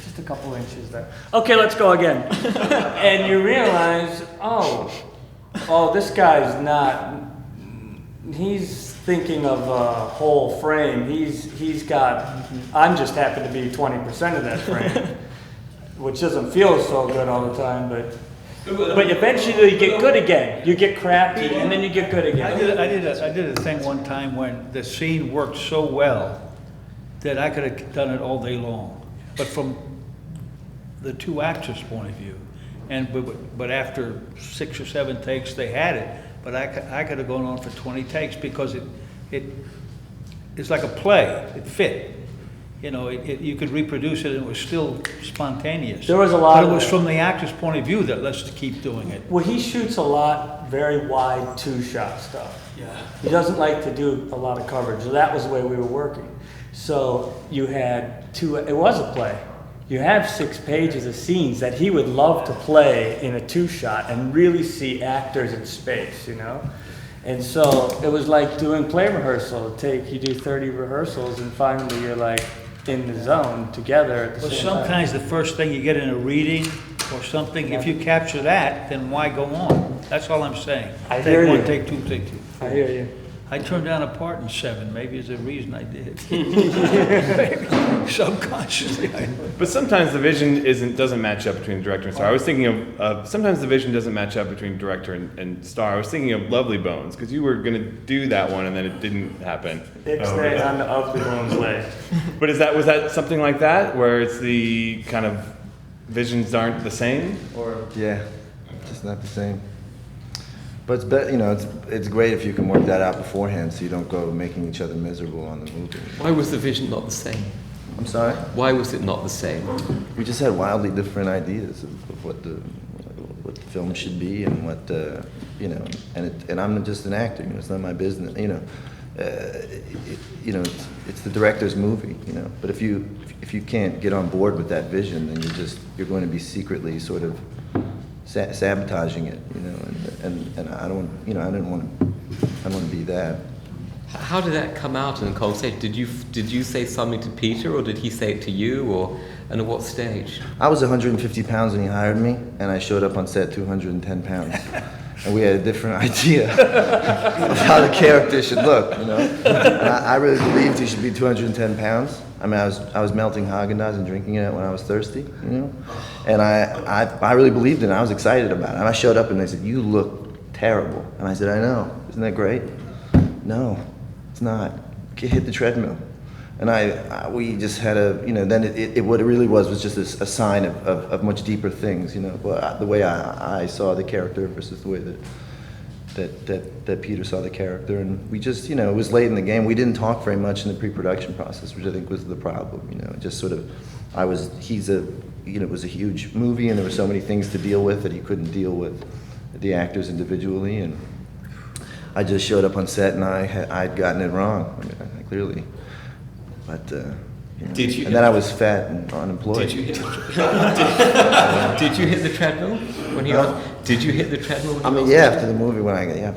Just a couple inches there. Okay, let's go again. And you realize, oh, this guy's not, he's thinking of a whole frame. He's got, I'm just happen to be 20% of that frame, which doesn't feel so good all the time, but eventually you get good again. You get crappy and then you get good again. I did a thing one time when the scene worked so well that I could have done it all day long, but from the 2 actors' point of view. But after 6 or 7 takes, they had it. But I could have gone on for 20 takes because it's like a play. It fit. You could reproduce it and it was still spontaneous. There was a lot But of it was that. from the actor's point of view that let's keep doing it. Well, he shoots a lot very wide 2-shot stuff. Yeah. He doesn't like to do a lot of coverage. So that was the way we were working. So you had it was a play. You have 6 pages of scenes that he would love to play in a 2-shot and really see actors in space, And so it was like doing play rehearsal. You do 30 rehearsals and finally you're like in the zone together at the Well, same time. sometimes the first thing you get in a reading or something, if you capture that, then why go on? That's all I'm saying. I hear Take 1, you. take 2, take 2. I hear you. I turned down a part in 7. Maybe it's a reason I did. Subconsciously. But sometimes the vision doesn't match up between director and star. I was thinking of sometimes the vision doesn't match up between director and star. I was thinking of Lovely Bones because you were going to do that one and then it didn't happen. Ixnay on the Ugly Bones way. But was that something like that where it's the kind of visions aren't the same, or Yeah, just not the same. But it's great if you can work that out beforehand, so you don't go making each other miserable on the movie. Why was the vision not the same? I'm sorry. Why was it not the same? We just had wildly different ideas of what the film should be and what and I'm just an actor. It's not my business. It's the director's movie. But if you can't get on board with that vision, then you're going to be secretly sort of sabotaging it, and I don't want to be that. How did that come out in the conversation? Did you say something to Peter, or did he say it to you, and at what stage? I was 150 pounds when he hired me, and I showed up on set 210 pounds. And we had a different idea of how the character should look, And I really believed he should be 210 pounds. I mean, I was melting Haagen-Dazs and drinking it when I was thirsty, And I really believed in it. I was excited about it. And I showed up and they said, "You look terrible." And I said, "I know. Isn't that great?" "No, it's not. Hit the treadmill." And we just had then what it really was just a sign of much deeper things, But the way I saw the character versus the way that Peter saw the character, and we just, it was late in the game. We didn't talk very much in the pre-production process, which I think was the problem, Just sort of, it was a huge movie, and there were so many things to deal with that he couldn't deal with the actors individually, and I just showed up on set and I'd gotten it wrong. I mean, clearly. But Did you? And then I was fat and unemployed. Did you hit did you hit the treadmill when he asked? Did you hit the treadmill? When I he mean, asked yeah, you? after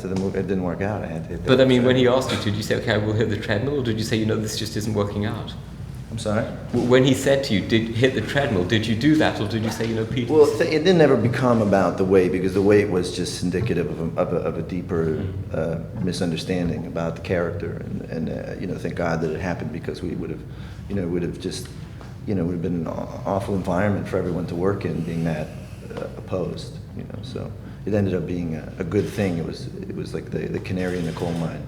the movie, it didn't work out. I had to hit But I mean, when he asked you, did you say, "Okay, I will hit the treadmill," or did you say, "You know, this just isn't working out"? I'm sorry? When he said to you, "Did hit the treadmill," did you do that, or did you say, "You know, Peter"? Well, it didn't ever become about the weight, because the weight was just indicative of a deeper misunderstanding about the character, and you know, thank God that it happened, because we would have, you know, would have just, you know, would have been an awful environment for everyone to work in, being that opposed, you know. So it ended up being a good thing. It was like the canary in the coal mine.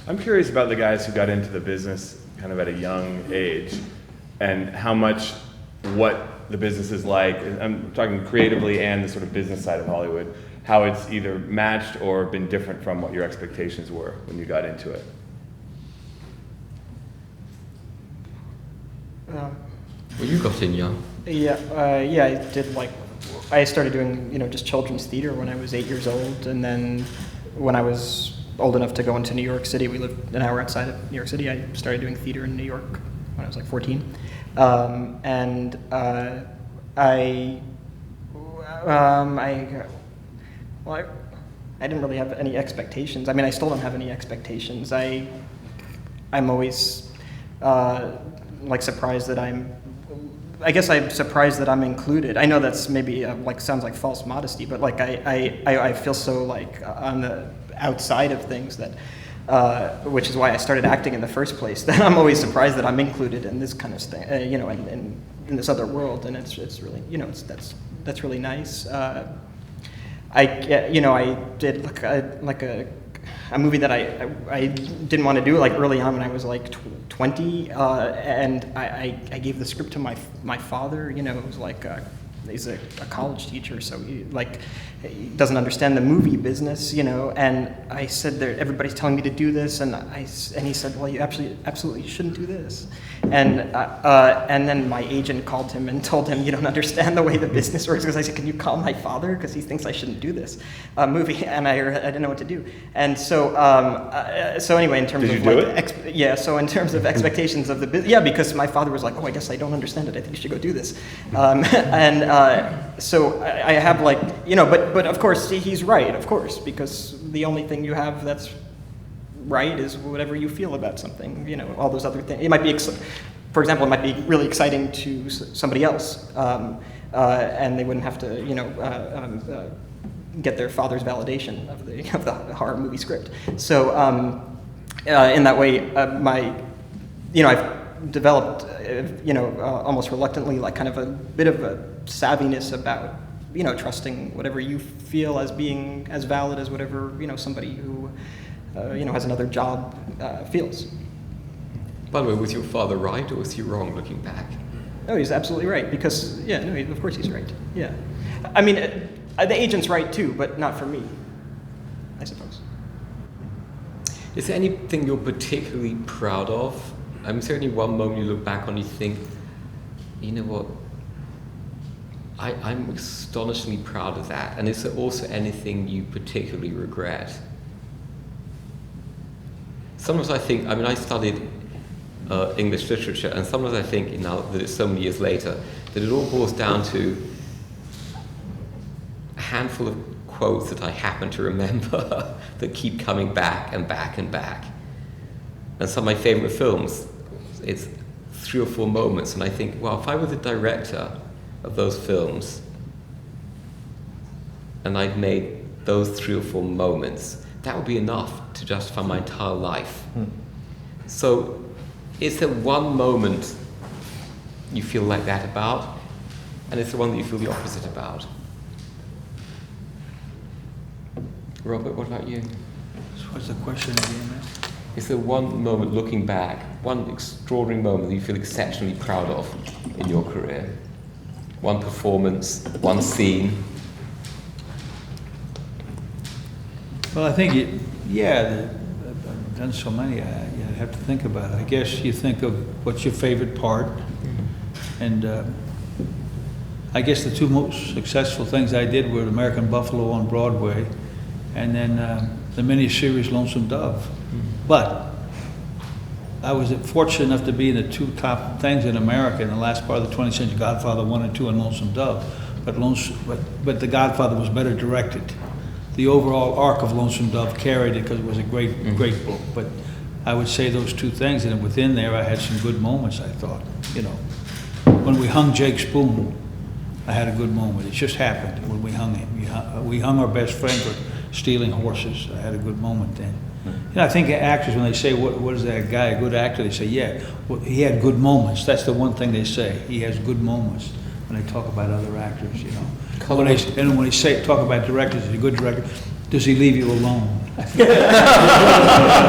I'm curious about the guys who got into the business kind of at a young age, and how much what the business is like. I'm talking creatively and the sort of business side of Hollywood, how it's either matched or been different from what your expectations were when you got into it. Well, you got in young. Yeah, I did I started doing, you know, just children's theater when I was 8 years old, and then when I was old enough to go into New York City, we lived an hour outside of New York City, I started doing theater in New York when I was like 14. I didn't really have any expectations. I mean, I still don't have any expectations. I'm always surprised that I guess I'm surprised that I'm included. I know that's maybe sounds like false modesty, but I feel so on the outside of things, that which is why I started acting in the first place. That I'm always surprised that I'm included in this kind of thing, you know, in this other world, and it's really, you know, that's really nice. I did a movie that I didn't want to do early on when I was 20, and I gave the script to my father. You know, it was he's a college teacher, so he doesn't understand the movie business, you know. And I said, everybody's telling me to do this, and he said, well, you absolutely shouldn't do this. And then my agent called him and told him, you don't understand the way the business works. Because I said, can you call my father, because he thinks I shouldn't do this movie, and I didn't know what to do. And so anyway, in terms Did of you do it? So in terms of expectations of the business, because my father was like, oh, I guess I don't understand it. I think you should go do this. So I have but of course he's right, of course, because the only thing you have that's right is whatever you feel about something. You know, all those other things. It might be, for example, it might be really exciting to somebody else, and they wouldn't have to, you know, get their father's validation of the horror movie script. So in that way, I've developed, almost reluctantly, kind of a bit of a savviness about, you know, trusting whatever you feel as being as valid as whatever, you know, somebody who, has another job feels. By the way, was your father right, or was he wrong looking back? No, he's absolutely right, because, of course he's right. Yeah. I mean, the agent's right too, but not for me, I suppose. Is there anything you're particularly proud of? Is there any one moment you look back on you think, you know what, I'm astonishingly proud of that? And is there also anything you particularly regret? Sometimes I think, I studied English literature, and sometimes I think, now that it's so many years later, that it all boils down to a handful of quotes that I happen to remember that keep coming back and back and back. And some of my favorite films, it's 3 or 4 moments, and I think, well, if I were the director of those films and I'd made those 3 or 4 moments, that would be enough to justify my entire life. So is there one moment you feel like that about, and is there one that you feel the opposite about? Robert, what about you? What's the question again, man? Is there one moment looking back, one extraordinary moment that you feel exceptionally proud of in your career? One performance, one scene? Well, I think I've done so many, I have to think about it. I guess you think of what's your favorite part, and I guess the 2 most successful things I did were American Buffalo on Broadway, and then the miniseries Lonesome Dove. But I was fortunate enough to be in the two top things in America in the last part of the 20th century, Godfather 1 and 2 and Lonesome Dove. But The Godfather was better directed. The overall arc of Lonesome Dove carried it because it was a great book. But I would say those two things, and within there I had some good moments, I thought. You know, when we hung Jake Spoon, I had a good moment. It just happened when we hung him. We hung our best friend for stealing horses. I had a good moment then. You know, I think actors, when they say, what is that guy, a good actor, they say, yeah, well, he had good moments. That's the one thing they say. He has good moments when they talk about other actors, you know. When they talk about directors, he's a good director, does he leave you alone? I'm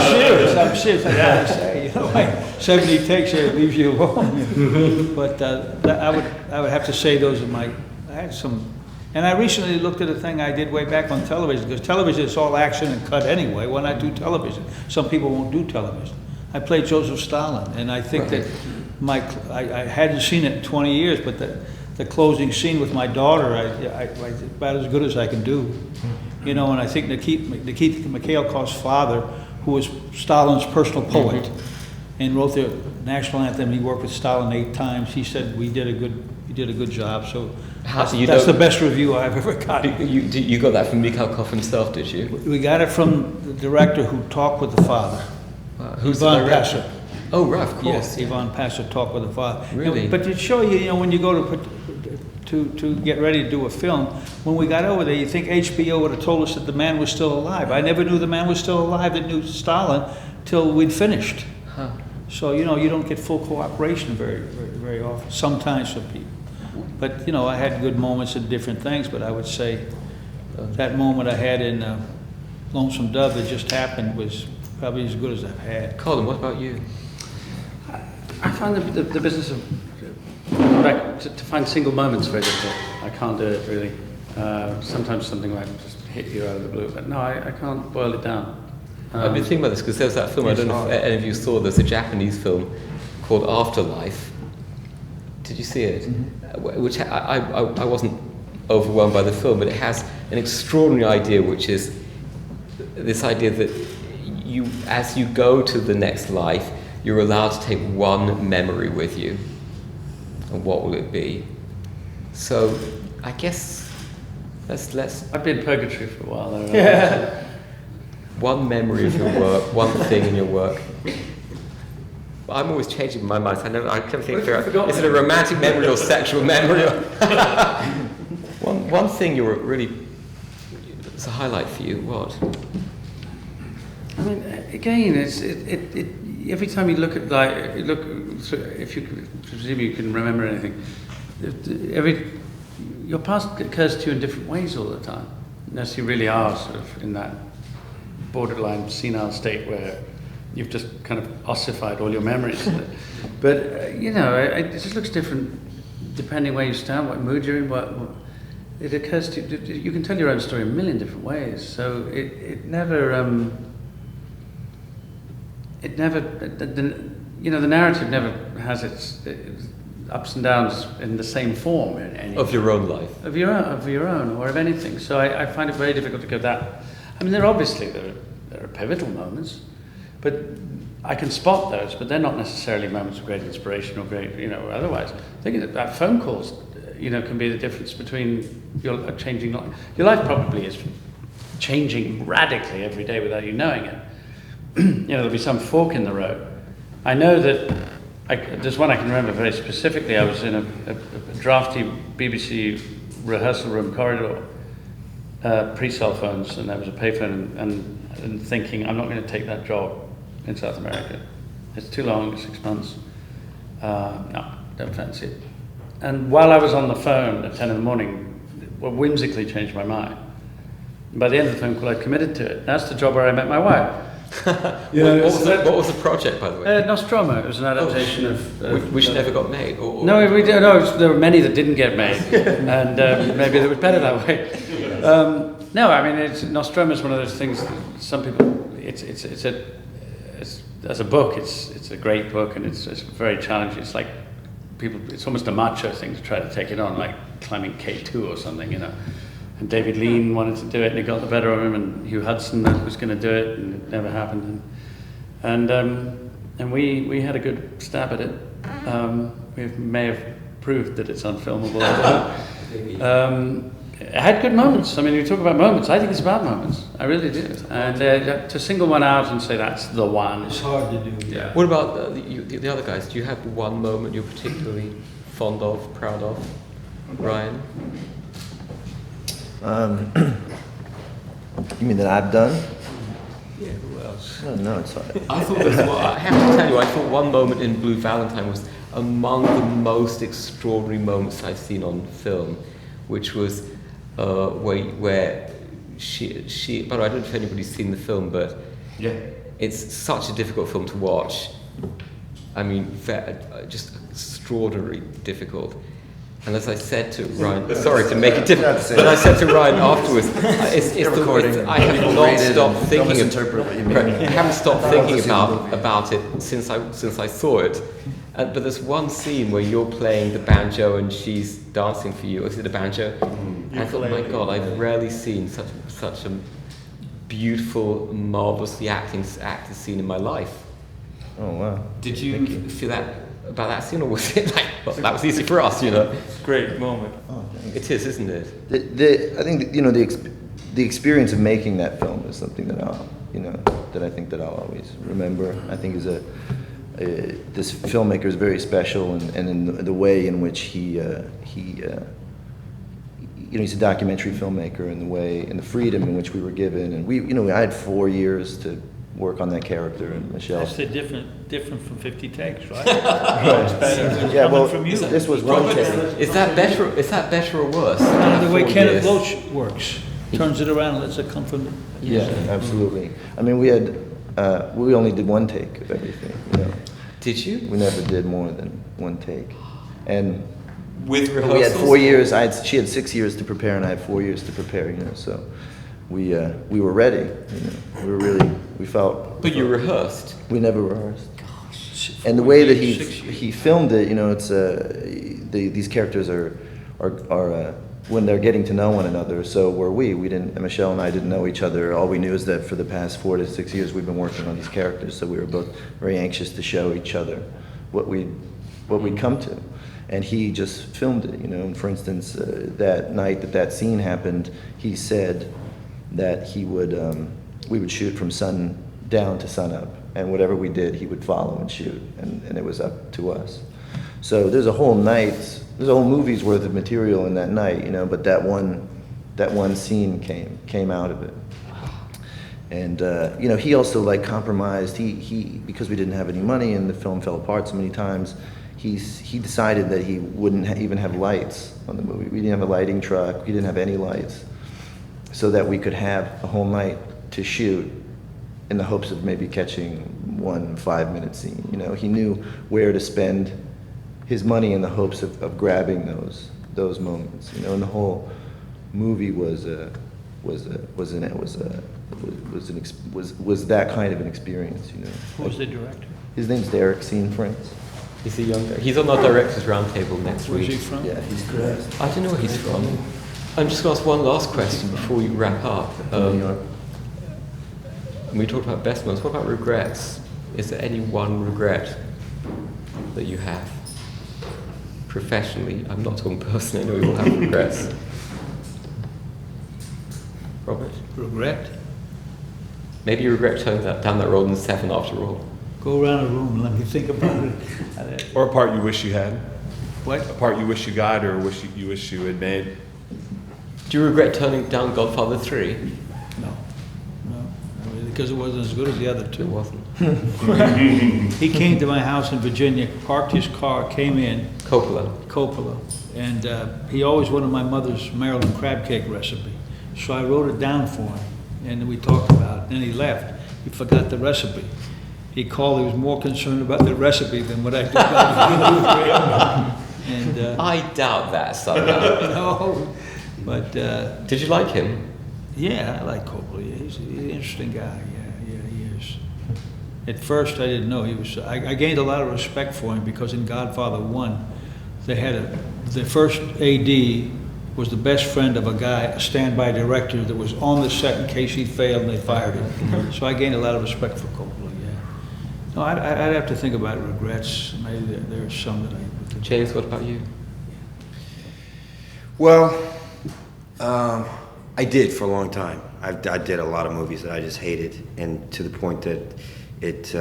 serious. I gotta say, you know, like 70 takes here, it leaves you alone. But I would have to say those are I had some. And I recently looked at a thing I did way back on television, because television is all action and cut anyway. Why not do television? Some people won't do television. I played Joseph Stalin, and I think that I hadn't seen it in 20 years, but the closing scene with my daughter, I about as good as I can do. You know, and I think Nikita Mikhailkov's father, who was Stalin's personal poet, and wrote the national anthem. He worked with Stalin 8 times. He said you did a good job. So that's the best review I've ever gotten. You got that from Mikhailkov himself, did you? We got it from the director who talked with the father. Who's Ivan the director? Passer. Oh, right, of course. Yes, Ivan Passer talked with the father. Really? But to show you, you know, when you go to get ready to do a film, when we got over there, you think HBO would have told us that the man was still alive. I never knew the man was still alive that knew Stalin till we'd finished. Huh. So, you know, you don't get full cooperation very often, sometimes from people. But, you know, I had good moments in different things, but I would say that moment I had in Lonesome Dove that just happened was probably as good as I've had. Colin, what about you? I find the business of to find single moments very difficult. I can't do it really. Sometimes something might just hit you out of the blue, but no, I can't boil it down. I've been thinking about this because there was that film, I don't know if any of you saw, there's a Japanese film called Afterlife. Did you see it? Mm-hmm. Which I wasn't overwhelmed by the film, but it has an extraordinary idea, which is this idea that you, as you go to the next life, you're allowed to take one memory with you. And what will it be? So, I guess let's. I've been in purgatory for a while. Though, Yeah. One memory of your work, one thing in your work. I'm always changing my mind. I can't think. Is it a romantic memory or sexual memory? One thing you're really. It's a highlight for you. What? I mean, again, it every time you look at if you presume you can remember anything, your past occurs to you in different ways all the time, unless you really are sort of in that borderline senile state where you've just kind of ossified all your memories. But you know, it just looks different depending where you stand, what mood you're in. What it occurs to you. You can tell your own story in a million different ways. So it never. The narrative never has its ups and downs in the same form. Of your own life. Of your own, or of anything. So I find it very difficult to go that. I mean, there are pivotal moments, but I can spot those, but they're not necessarily moments of great inspiration or great, otherwise. I think that phone calls, can be the difference between your changing life. Your life probably is changing radically every day without you knowing it. There'll be some fork in the road. I know that there's one I can remember very specifically. I was in a drafty BBC rehearsal room corridor, pre-cell phones, and there was a payphone, and thinking, I'm not going to take that job in South America. It's too long, 6 months. No, don't fancy it. And while I was on the phone at 10 in the morning, whimsically changed my mind. And by the end of the phone call, I committed to it. That's the job where I met my wife. What was the project, by the way? Nostromo. It was an adaptation of... which never got made? No, there were many that didn't get made, and maybe it was better that way. No, I mean, Nostromo is one of those things that some people... as a book, it's a great book, and it's very challenging. It's like it's almost a macho thing to try to take it on, like climbing K2 or something, And David Lean wanted to do it, and it got the better of him, and Hugh Hudson was going to do it, and it never happened. And and we had a good stab at it. We may have proved that it's unfilmable. It had good moments. I mean, you talk about moments. I think it's about moments. I really do. And to single one out and say that's the one. It's hard to do. Yeah. What about the other guys? Do you have one moment you're particularly fond of, proud of? Ryan? You mean that I've done? Yeah, who else? No, it's hard. I thought I have to tell you, I thought one moment in Blue Valentine was among the most extraordinary moments I've seen on film, which was where she. By the way, I don't know if anybody's seen the film, but Yeah. it's such a difficult film to watch. I mean, just extraordinarily difficult. And as I said to Ryan, sorry to make it difficult, but I said to Ryan afterwards, I have not stopped thinking. I haven't stopped thinking about it since I saw it. But there's one scene where you're playing the banjo and she's dancing for you. Is it a banjo? And I thought, oh my God, I've rarely seen such a beautiful, marvelously acted scene in my life. Oh, wow. Did you feel that about that scene, or was it like, well, that was easy for us, you know? Great moment. Oh, It is, isn't it? I think the experience of making that film is something that I think that I'll always remember. I think this filmmaker is very special, and in the way in which he's a documentary filmmaker, and the freedom in which we were given, and I had 4 years to work on that character, and Michelle. That's different from 50 takes, right? Right. Yeah, well, from you. this was one take. Is that better or worse? The way 4 Kenneth years? Loach works, turns it around and lets it come from. Yeah, absolutely. I mean, we only did one take of everything. Did you? We never did more than one take, and With rehearsals? we had 4 years. She had 6 years to prepare, and I had 4 years to prepare. So we were ready. We felt. But you rehearsed? We never rehearsed. Gosh. And the way that 6 years. he filmed it, it's these characters are when they're getting to know one another. So were we. We didn't. Michelle and I didn't know each other. All we knew is that for the past 4 to 6 years we've been working on these characters. So we were both very anxious to show each other what we'd come to. And he just filmed it. And for instance, that night that scene happened, he said that we would shoot from sun down to sun up, and whatever we did, he would follow and shoot, and it was up to us. So there's a whole movie's worth of material in that night, but that one scene came out of it. And he also compromised. He because we didn't have any money and the film fell apart so many times, he decided that he wouldn't even have lights on the movie. We didn't have a lighting truck. We didn't have any lights, so that we could have a whole night to shoot in the hopes of maybe catching one 5-minute scene. He knew where to spend his money in the hopes of grabbing those moments. And the whole movie was that kind of an experience. Who was the director? His name's Derek Cianfrance. He's a young guy. He's on our directors roundtable next Where's week. he from? Yeah, he's great. I don't know where he's from. I'm just going to ask one last question before we wrap up. New York. We talked about best moments. What about regrets? Is there any one regret that you have professionally? I'm not talking personally. I know we all have regrets. Robert? Regret? Maybe you regret turning down that role in 7 after all. Go around the room and let me think about it. Or a part you wish you had. What? A part you wish you got, or you wish you had made. Do you regret turning down Godfather 3? No, because it wasn't as good as the other It two. wasn't. He came to my house in Virginia, parked his car, came in, Coppola. and he always wanted my mother's Maryland crab cake recipe. So I wrote it down for him, and then we talked about it. Then he left. He forgot the recipe. He called. He was more concerned about the recipe than what I did. And I doubt that somehow. no, but Did you like him? yeah, I like Coppola. Yeah, he's an interesting guy. Yeah, he is. At first, I didn't know he was. I gained a lot of respect for him because in Godfather 1, they had the first AD was the best friend of a standby director that was on the set in case he failed and they fired him. So I gained a lot of respect for Coppola. Yeah, No, I'd have to think about regrets. Maybe there's some that I. James, what about you? Well, I did for a long time. I did a lot of movies that I just hated, and to the point that it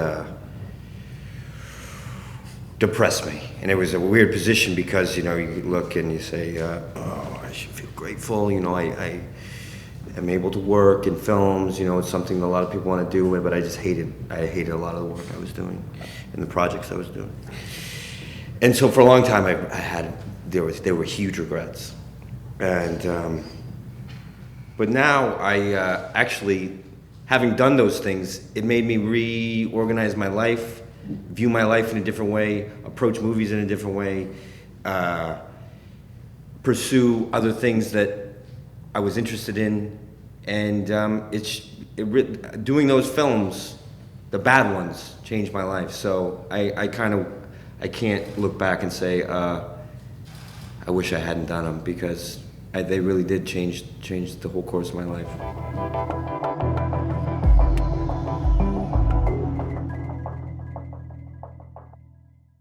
depressed me. And it was a weird position because, you know, you look and you say, oh, I should feel grateful. You know, I am able to work in films. You know, it's something that a lot of people want to do, but I just hated a lot of the work I was doing and the projects I was doing. And so for a long time, there were huge regrets. And but now I actually, having done those things, it made me reorganize my life, view my life in a different way, approach movies in a different way, pursue other things that I was interested in, and doing those films, the bad ones, changed my life. So I can't look back and say I wish I hadn't done them, because they really did change the whole course of my life.